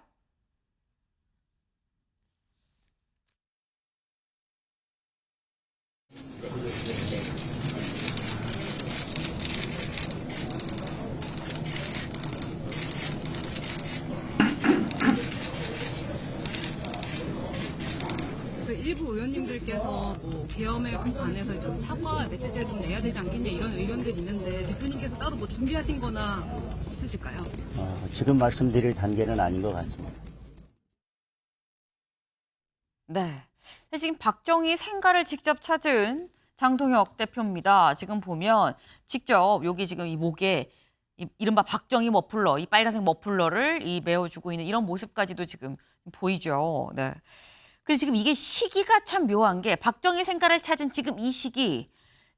일부 의원님들께서 뭐 계엄에 관해서 좀 사과 메시지를 좀 내야 되지 않겠냐 이런 의견들이 있는데 대표님께서 따로 뭐 준비하신 거나 있으실까요? 지금 말씀드릴 단계는 아닌 것 같습니다. 네. 지금 박정희 생가를 직접 찾은 장동혁 대표입니다. 지금 보면 직접 여기 지금 이 목에 이른바 박정희 머플러, 이 빨간색 머플러를 메어주고 있는 이런 모습까지도 지금 보이죠. 네. 근데 지금 이게 시기가 참 묘한 게 박정희 생가를 찾은 지금 이 시기,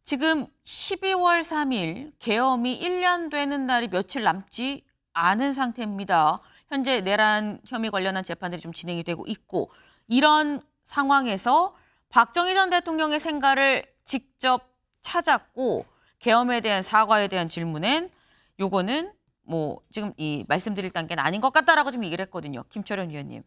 지금 12월 3일 계엄이 1년 되는 날이 며칠 남지 않은 상태입니다. 현재 내란 혐의 관련한 재판들이 좀 진행이 되고 있고 이런 상황에서 박정희 전 대통령의 생가를 직접 찾았고 계엄에 대한 사과에 대한 질문엔 요거는 뭐 지금 이 말씀드릴 단계는 아닌 것 같다라고 좀 얘기를 했거든요. 김철현 위원님.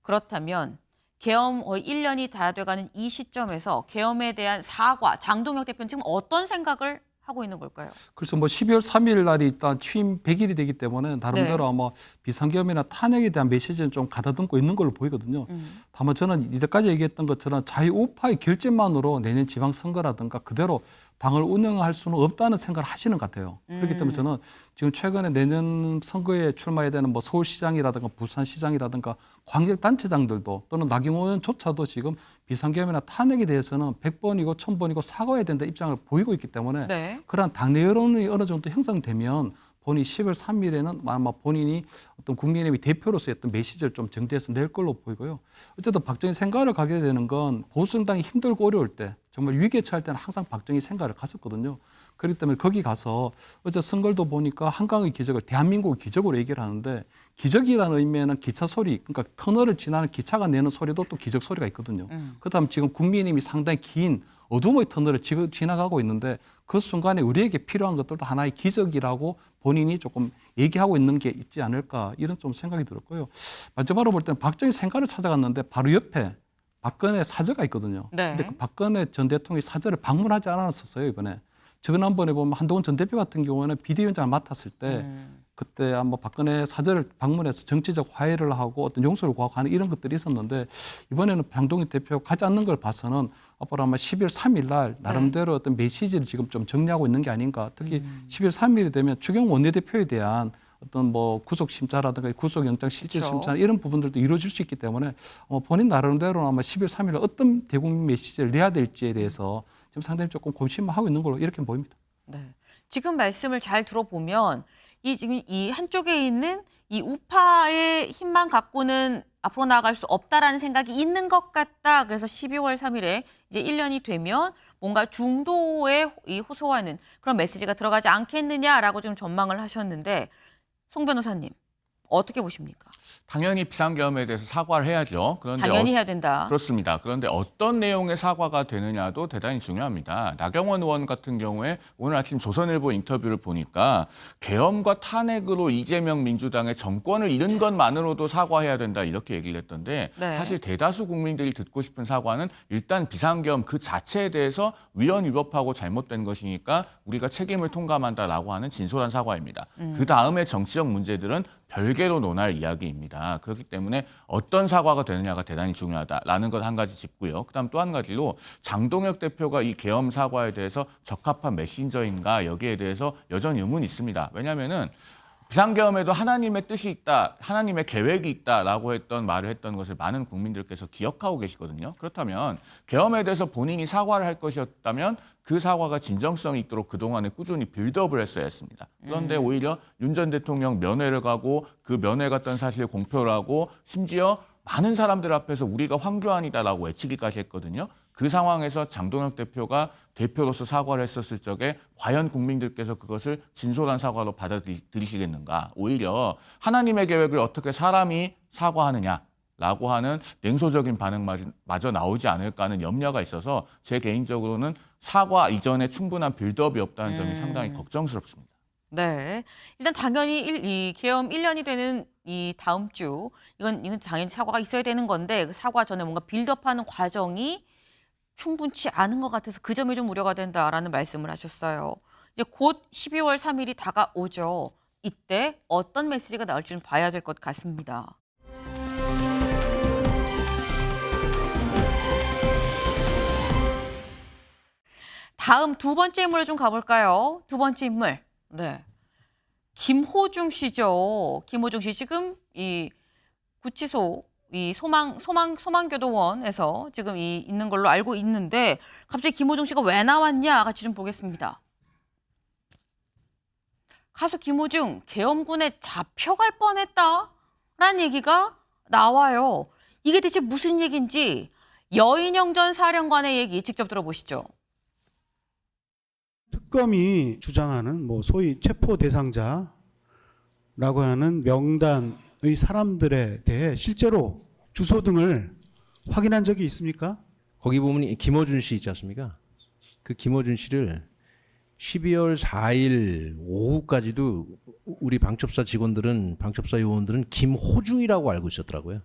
그렇다면 계엄 거의 1년이 다 돼가는 이 시점에서 계엄에 대한 사과, 장동혁 대표는 지금 어떤 생각을 하고 있는 걸까요? 그래서 뭐 12월 3일 날이 일단 취임 100일이 되기 때문에 나름대로 네. 아마 비상계엄이나 탄핵에 대한 메시지는 좀 가다듬고 있는 걸로 보이거든요. 다만 저는 이때까지 얘기했던 것처럼 자유우파의 결재만으로 내년 지방선거라든가 그대로 당을 운영할 수는 없다는 생각을 하시는 것 같아요. 그렇기 때문에 저는 지금 최근에 내년 선거에 출마해야 되는 뭐 서울시장이라든가 부산시장이라든가 광역단체장들도 또는 나경원 의원조차도 지금 비상계엄이나 탄핵에 대해서는 100번이고 1000번이고 사과해야 된다 입장을 보이고 있기 때문에 네. 그러한 당내 여론이 어느 정도 형성되면 본인이 10월 3일에는 아마 본인이 어떤 국민의힘 대표로서의 어떤 메시지를 좀 정리해서 낼 걸로 보이고요. 어쨌든 박정희 생가를 가게 되는 건 보수정당이 힘들고 어려울 때 정말 위기에 처할 때는 항상 박정희 생가를 갔었거든요. 그렇기 때문에 거기 가서 어제 선거도 보니까 한강의 기적을 대한민국의 기적으로 얘기를 하는데 기적이라는 의미에는 기차 소리, 그러니까 터널을 지나는 기차가 내는 소리도 또 기적 소리가 있거든요. 그다음 지금 국민의힘이 상당히 긴 어둠의 터널을 지금 지나가고 있는데 그 순간에 우리에게 필요한 것들도 하나의 기적이라고 본인이 조금 얘기하고 있는 게 있지 않을까 이런 좀 생각이 들었고요. 마지막으로 볼 때는 박정희 생가를 찾아갔는데 바로 옆에 박근혜 사저가 있거든요. 네. 근데 그 박근혜 전 대통령이 사저를 방문하지 않았었어요, 이번에. 지난번에 보면 한동훈 전 대표 같은 경우는 비대위원장을 맡았을 때 그때 한번 박근혜 사저를 방문해서 정치적 화해를 하고 어떤 용서를 구하고 하는 이런 것들이 있었는데 이번에는 한동훈 대표가 가지 않는 걸 봐서는 앞으로 아마 12월 3일 날 나름대로 어떤 메시지를 지금 좀 정리하고 있는 게 아닌가. 특히 12월 3일이 되면 추경 원내대표에 대한 어떤 뭐 구속심사라든가 구속영장 실질심사 이런 부분들도 이루어질 수 있기 때문에 본인 나름대로는 아마 12월 3일 날 어떤 대국민 메시지를 내야 될지에 대해서 지금 상당히 조금 고심을 하고 있는 걸로 이렇게 보입니다. 네. 지금 말씀을 잘 들어보면 지금 이 한쪽에 있는 이 우파의 힘만 갖고는 앞으로 나아갈 수 없다라는 생각이 있는 것 같다. 그래서 12월 3일에 이제 1년이 되면 뭔가 중도에 호소하는 그런 메시지가 들어가지 않겠느냐라고 지금 전망을 하셨는데 송 변호사님 어떻게 보십니까? 당연히 비상계엄에 대해서 사과를 해야죠. 그런데 당연히 해야 된다. 그렇습니다. 그런데 어떤 내용의 사과가 되느냐도 대단히 중요합니다. 나경원 의원 같은 경우에 오늘 아침 조선일보 인터뷰를 보니까 계엄과 탄핵으로 이재명 민주당의 정권을 잃은 것만으로도 사과해야 된다 이렇게 얘기를 했던데 네. 사실 대다수 국민들이 듣고 싶은 사과는 일단 비상계엄 그 자체에 대해서 위헌 위법하고 잘못된 것이니까 우리가 책임을 통감한다라고 하는 진솔한 사과입니다. 그 다음에 정치적 문제들은 별개로 논할 이야기입니다. 그렇기 때문에 어떤 사과가 되느냐가 대단히 중요하다라는 것 한 가지 짚고요. 그다음 또 한 가지로 장동혁 대표가 이 계엄 사과에 대해서 적합한 메신저인가 여기에 대해서 여전히 의문이 있습니다. 왜냐하면은 비상계엄에도 하나님의 뜻이 있다, 하나님의 계획이 있다라고 말을 했던 것을 많은 국민들께서 기억하고 계시거든요. 그렇다면 계엄에 대해서 본인이 사과를 할 것이었다면 그 사과가 진정성이 있도록 그동안에 꾸준히 빌드업을 했어야 했습니다. 그런데 오히려 윤 전 대통령 면회를 가고 그 면회 갔던 사실을 공표를 하고 심지어 많은 사람들 앞에서 우리가 황교안이다라고 외치기까지 했거든요. 그 상황에서 장동혁 대표가 대표로서 사과를 했었을 적에 과연 국민들께서 그것을 진솔한 사과로 받아들이시겠는가. 오히려 하나님의 계획을 어떻게 사람이 사과하느냐라고 하는 냉소적인 반응마저 나오지 않을까 하는 염려가 있어서 제 개인적으로는 사과 이전에 충분한 빌드업이 없다는 점이 상당히 걱정스럽습니다. 네. 일단 당연히 이 계엄 1년이 되는 이 다음 주 이건 당연히 사과가 있어야 되는 건데 그 사과 전에 뭔가 빌드업하는 과정이 충분치 않은 것 같아서 그 점이 좀 우려가 된다라는 말씀을 하셨어요. 이제 곧 12월 3일이 다가오죠. 이때 어떤 메시지가 나올지 좀 봐야 될 것 같습니다. 다음 두 번째 인물로 좀 가볼까요? 두 번째 인물. 네. 김호중 씨죠. 김호중 씨 지금 이 구치소 이 소망교도원에서 지금 있는 걸로 알고 있는데 갑자기 김호중 씨가 왜 나왔냐 같이 좀 보겠습니다. 가수 김호중 계엄군에 잡혀갈 뻔했다라는 얘기가 나와요. 이게 대체 무슨 얘기인지 여인영 전 사령관의 얘기 직접 들어보시죠. 특검이 주장하는 뭐 소위 체포 대상자라고 하는 명단의 사람들에 대해 실제로 주소 등을 확인한 적이 있습니까? 거기 보면 김어준 씨 있지 않습니까? 그 김어준 씨를 12월 4일 오후까지도 우리 방첩사 요원들은 김호중이라고 알고 있었더라고요.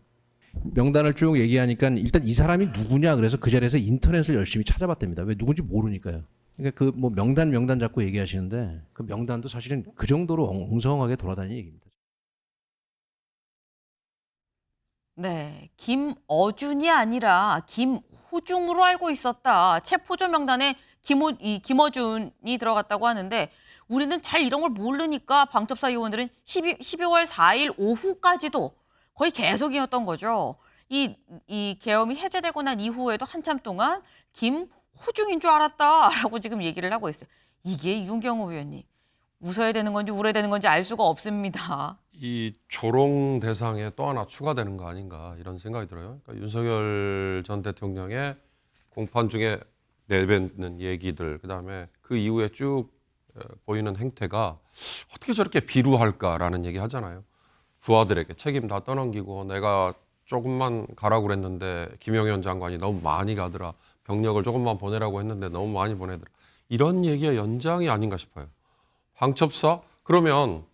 명단을 쭉 얘기하니까 일단 이 사람이 누구냐 그래서 그 자리에서 인터넷을 열심히 찾아봤답니다. 왜 누군지 모르니까요. 그러니까 그 뭐 명단 자꾸 얘기하시는데 그 명단도 사실은 그 정도로 엉성하게 돌아다니는 얘기입니다. 네, 김어준이 아니라 김호중으로 알고 있었다. 체포조 명단에 김어준이 들어갔다고 하는데 우리는 잘 이런 걸 모르니까 방첩사 요원들은 12월 4일 오후까지도 거의 계속이었던 거죠. 이 계엄이 해제되고 난 이후에도 한참 동안 김호중인 줄 알았다라고 지금 얘기를 하고 있어요. 이게 윤경호 의원님. 웃어야 되는 건지 울어야 되는 건지 알 수가 없습니다. 이 조롱 대상에 또 하나 추가되는 거 아닌가 이런 생각이 들어요. 그러니까 윤석열 전 대통령의 공판 중에 내뱉는 얘기들, 그다음에 그 이후에 쭉 보이는 행태가 어떻게 저렇게 비루할까라는 얘기 하잖아요. 부하들에게 책임 다 떠넘기고 내가 조금만 가라고 그랬는데 김영현 장관이 너무 많이 가더라. 병력을 조금만 보내라고 했는데 너무 많이 보내더라. 이런 얘기의 연장이 아닌가 싶어요. 방첩사? 그러면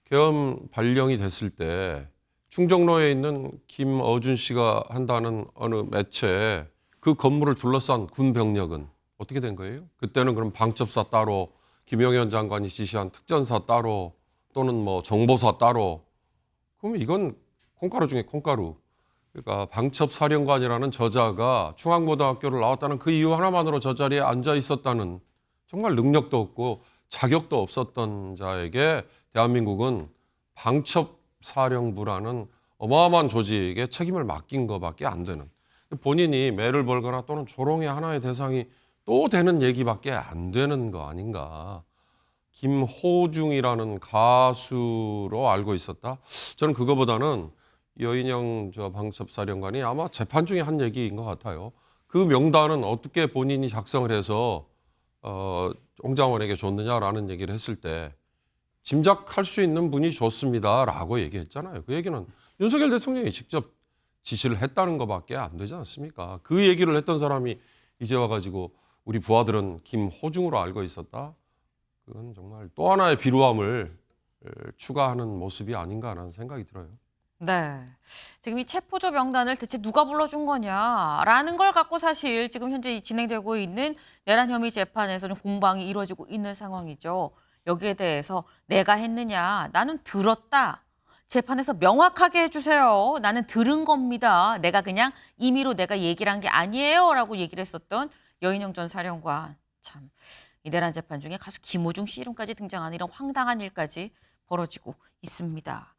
계엄 발령이 됐을 때 충정로에 있는 김어준 씨가 한다는 어느 매체에 그 건물을 둘러싼 군 병력은 어떻게 된 거예요? 그때는 그럼 방첩사 따로, 김영현 장관이 지시한 특전사 따로, 또는 뭐 정보사 따로. 그럼 이건 콩가루 중에 콩가루. 그러니까 방첩사령관이라는 저자가 중앙고등학교를 나왔다는 그 이유 하나만으로 저 자리에 앉아 있었다는, 정말 능력도 없고 자격도 없었던 자에게 대한민국은 방첩사령부라는 어마어마한 조직에 책임을 맡긴 것밖에 안 되는, 본인이 매를 벌거나 또는 조롱의 하나의 대상이 또 되는 얘기밖에 안 되는 거 아닌가. 김호중이라는 가수로 알고 있었다. 저는 그거보다는 여인영 저 방첩사령관이 아마 재판 중에 한 얘기인 것 같아요. 그 명단은 어떻게 본인이 작성을 해서 홍장원에게 줬느냐라는 얘기를 했을 때 짐작할 수 있는 분이 줬습니다라고 얘기했잖아요. 그 얘기는 윤석열 대통령이 직접 지시를 했다는 것밖에 안 되지 않습니까? 그 얘기를 했던 사람이 이제 와가지고 우리 부하들은 김호중으로 알고 있었다. 그건 정말 또 하나의 비루함을 추가하는 모습이 아닌가라는 생각이 들어요. 네. 지금 이 체포조 명단을 대체 누가 불러준 거냐라는 걸 갖고 사실 지금 현재 진행되고 있는 내란 혐의 재판에서 좀 공방이 이루어지고 있는 상황이죠. 여기에 대해서 내가 했느냐, 나는 들었다. 재판에서 명확하게 해주세요. 나는 들은 겁니다. 내가 그냥 임의로 내가 얘기를 한 게 아니에요. 라고 얘기를 했었던 여인영 전 사령관. 참, 이 내란 재판 중에 가수 김호중 씨 이름까지 등장하는 이런 황당한 일까지 벌어지고 있습니다.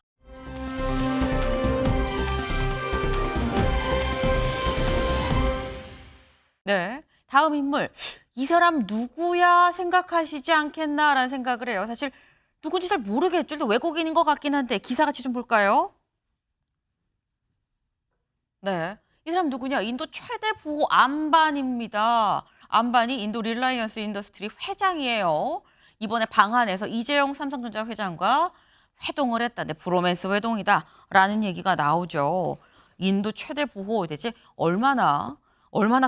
네, 다음 인물. 이 사람 누구야 생각하시지 않겠나라는 생각을 해요. 사실 누군지 잘 모르겠죠. 외국인인 것 같긴 한데 기사 같이 좀 볼까요? 네, 이 사람 누구냐? 인도 최대 부호 안반입니다. 안반이 인도 릴라이언스 인더스트리 회장이에요. 이번에 방한에서 이재용 삼성전자 회장과 회동을 했다. 네, 브로맨스 회동이다라는 얘기가 나오죠. 인도 최대 부호 대체 얼마나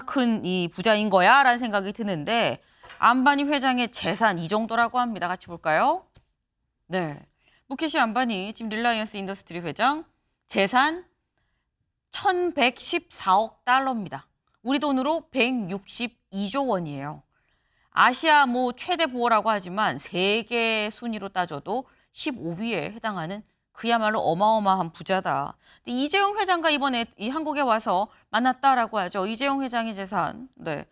큰 이 부자인 거야? 라는 생각이 드는데 안바니 회장의 재산 이 정도라고 합니다. 같이 볼까요? 네, 무케시 안바니 지금 릴라이언스 인더스트리 회장 재산 1,114억 달러입니다. 우리 돈으로 162조 원이에요. 아시아 최대 부호라고 하지만 세계 순위로 따져도 15위에 해당하는 그야말로 어마어마한 부자다. 근데 이재용 회장과 이번에 이 한국에 와서 만났다라고 하죠. 이재용 회장의 재산. 네.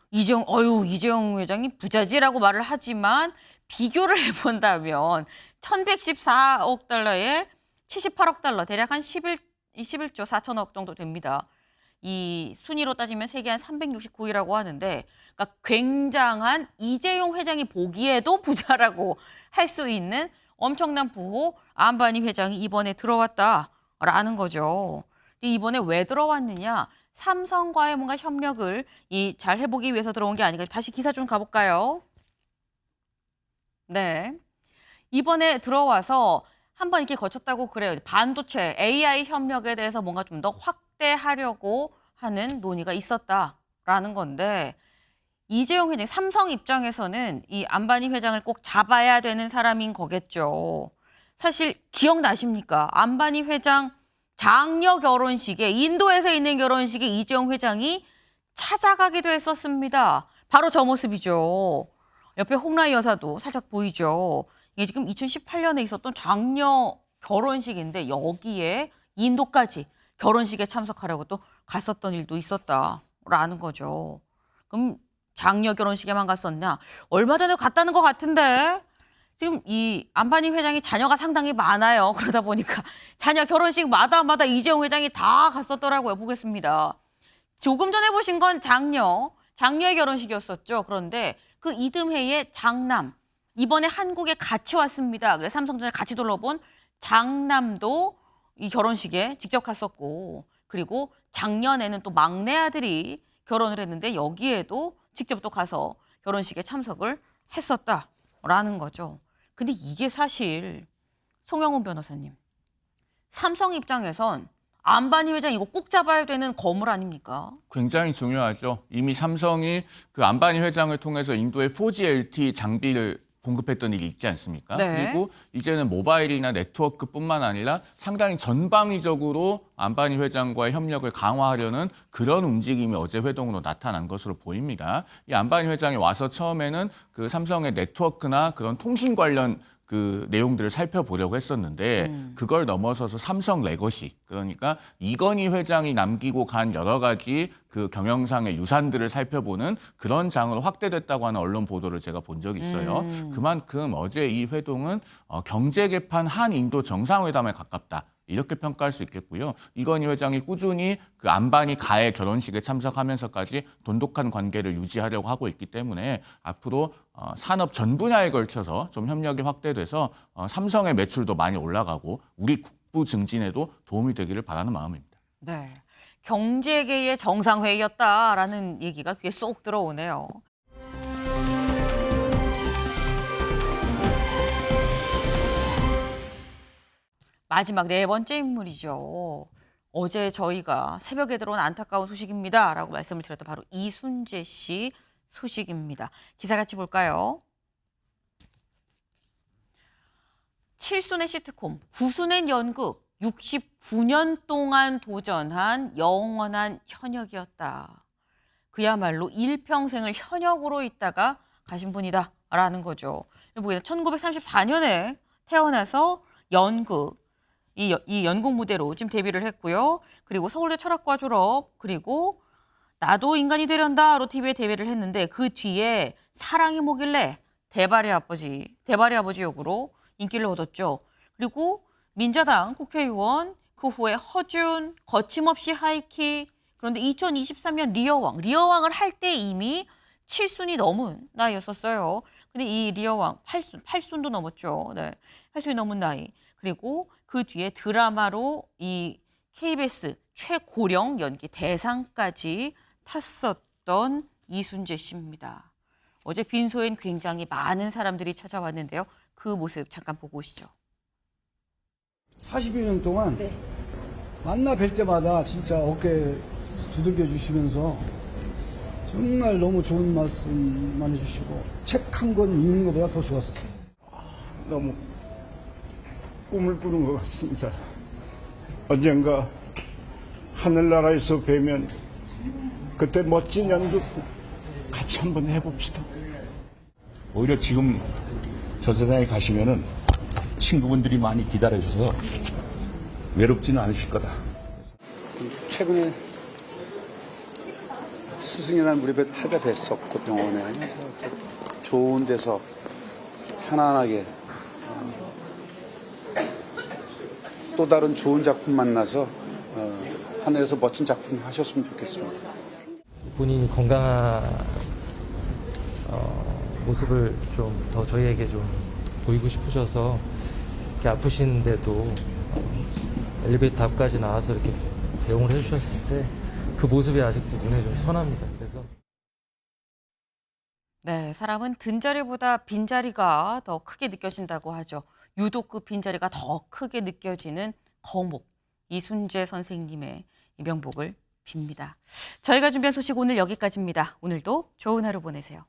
이재용 회장이 부자지라고 말을 하지만 비교를 해본다면 1,114억 달러에 78억 달러, 대략 한 11조 4천억 정도 됩니다. 이 순위로 따지면 세계 한 369위라고 하는데, 그러니까 굉장한 이재용 회장이 보기에도 부자라고 할 수 있는 엄청난 부호 안바니 회장이 이번에 들어왔다라는 거죠. 이번에 왜 들어왔느냐? 삼성과의 뭔가 협력을 잘 해보기 위해서 들어온 게 아닌가. 다시 기사 좀 가볼까요? 네, 이번에 들어와서 한번 이렇게 거쳤다고 그래요. 반도체, AI 협력에 대해서 뭔가 좀 더 확대하려고 하는 논의가 있었다라는 건데, 이재용 회장, 삼성 입장에서는 이 안바니 회장을 꼭 잡아야 되는 사람인 거겠죠. 사실 기억나십니까? 안바니 회장 장녀 결혼식에, 인도에서 있는 결혼식에 이재용 회장이 찾아가기도 했었습니다. 바로 저 모습이죠. 옆에 홍라희 여사도 살짝 보이죠. 이게 지금 2018년에 있었던 장녀 결혼식인데 여기에 인도까지 결혼식에 참석하려고 또 갔었던 일도 있었다라는 거죠. 그럼 장녀 결혼식에만 갔었냐? 얼마 전에 갔다는 것 같은데 지금 이 안바니 회장이 자녀가 상당히 많아요. 그러다 보니까 자녀 결혼식마다 이재용 회장이 다 갔었더라고요. 보겠습니다. 조금 전에 보신 건 장녀의 결혼식이었었죠. 그런데 그 이듬해의 장남, 이번에 한국에 같이 왔습니다. 그래서 삼성전자 같이 둘러본 장남도 이 결혼식에 직접 갔었고, 그리고 작년에는 또 막내 아들이 결혼을 했는데 여기에도 직접 또 가서 결혼식에 참석을 했었다라는 거죠. 근데 이게 사실 송영훈 변호사님, 삼성 입장에선 안바니 회장 이거 꼭 잡아야 되는 거물 아닙니까? 굉장히 중요하죠. 이미 삼성이 그 안바니 회장을 통해서 인도에 4G LTE 장비를 공급했던 일이 있지 않습니까? 네. 그리고 이제는 모바일이나 네트워크뿐만 아니라 상당히 전방위적으로 안바니 회장과의 협력을 강화하려는 그런 움직임이 어제 회동으로 나타난 것으로 보입니다. 이 안바니 회장이 와서 처음에는 그 삼성의 네트워크나 그런 통신 관련 그 내용들을 살펴보려고 했었는데 그걸 넘어서서 삼성 레거시, 그러니까 이건희 회장이 남기고 간 여러 가지 그 경영상의 유산들을 살펴보는 그런 장으로 확대됐다고 하는 언론 보도를 제가 본 적이 있어요. 그만큼 어제 이 회동은 경제 개판 한인도 정상회담에 가깝다. 이렇게 평가할 수 있겠고요. 이건희 회장이 꾸준히 그 안바니 가의 결혼식에 참석하면서까지 돈독한 관계를 유지하려고 하고 있기 때문에 앞으로 산업 전 분야에 걸쳐서 좀 협력이 확대돼서 삼성의 매출도 많이 올라가고 우리 국부 증진에도 도움이 되기를 바라는 마음입니다. 네, 경제계의 정상회의였다라는 얘기가 귀에 쏙 들어오네요. 마지막 네 번째 인물이죠. 어제 저희가 새벽에 들어온 안타까운 소식입니다 라고 말씀을 드렸던 바로 이순재 씨 소식입니다. 기사 같이 볼까요? 7순의 시트콤, 9순의 연극, 69년 동안 도전한 영원한 현역이었다. 그야말로 일평생을 현역으로 있다가 가신 분이다라는 거죠. 보기에는 1934년에 태어나서 연극, 이 연극 무대로 지금 데뷔를 했고요. 그리고 서울대 철학과 졸업, 그리고 나도 인간이 되련다로 TV에 데뷔를 했는데 그 뒤에 사랑이 뭐길래 대발의 아버지 역으로 인기를 얻었죠. 그리고 민자당 국회의원, 그 후에 허준, 거침없이 하이킥, 그런데 2023년 리어왕을 할 때 이미 7순이 넘은 나이였었어요. 근데 이 리어왕 8순도 넘었죠. 네, 8순이 넘은 나이. 그리고 그 뒤에 드라마로 이 KBS 최고령 연기 대상까지 탔었던 이순재 씨입니다. 어제 빈소엔 굉장히 많은 사람들이 찾아왔는데요. 그 모습 잠깐 보고 오시죠. 40여 년 동안 만나 뵐 때마다 진짜 어깨 두들겨 주시면서 정말 너무 좋은 말씀만 해주시고 책 한 권 읽는 것보다 더 좋았었어요. 너무 꿈을 꾸는 것 같습니다. 언젠가 하늘나라에서 뵈면 그때 멋진 연극 같이 한번 해봅시다. 오히려 지금 저 세상에 가시면은 친구분들이 많이 기다려주셔서 외롭지는 않으실 거다. 최근에 스승의 날 무렵에 찾아뵀었고 병원에 좋은 데서 편안하게 또 다른 좋은 작품 만나서 하늘에서 멋진 작품 하셨으면 좋겠습니다. 본인이 건강한 모습을 좀 더 저희에게 좀 보이고 싶으셔서 이렇게 아프신데도 엘리베이터 앞까지 나와서 이렇게 대응을 해주셨을 때 그 모습이 아직도 눈에 좀 선합니다. 그래서 네, 사람은 든자리보다 빈자리가 더 크게 느껴진다고 하죠. 유독 그 빈자리가 더 크게 느껴지는 거목, 이순재 선생님의 명복을 빕니다. 저희가 준비한 소식 오늘 여기까지입니다. 오늘도 좋은 하루 보내세요.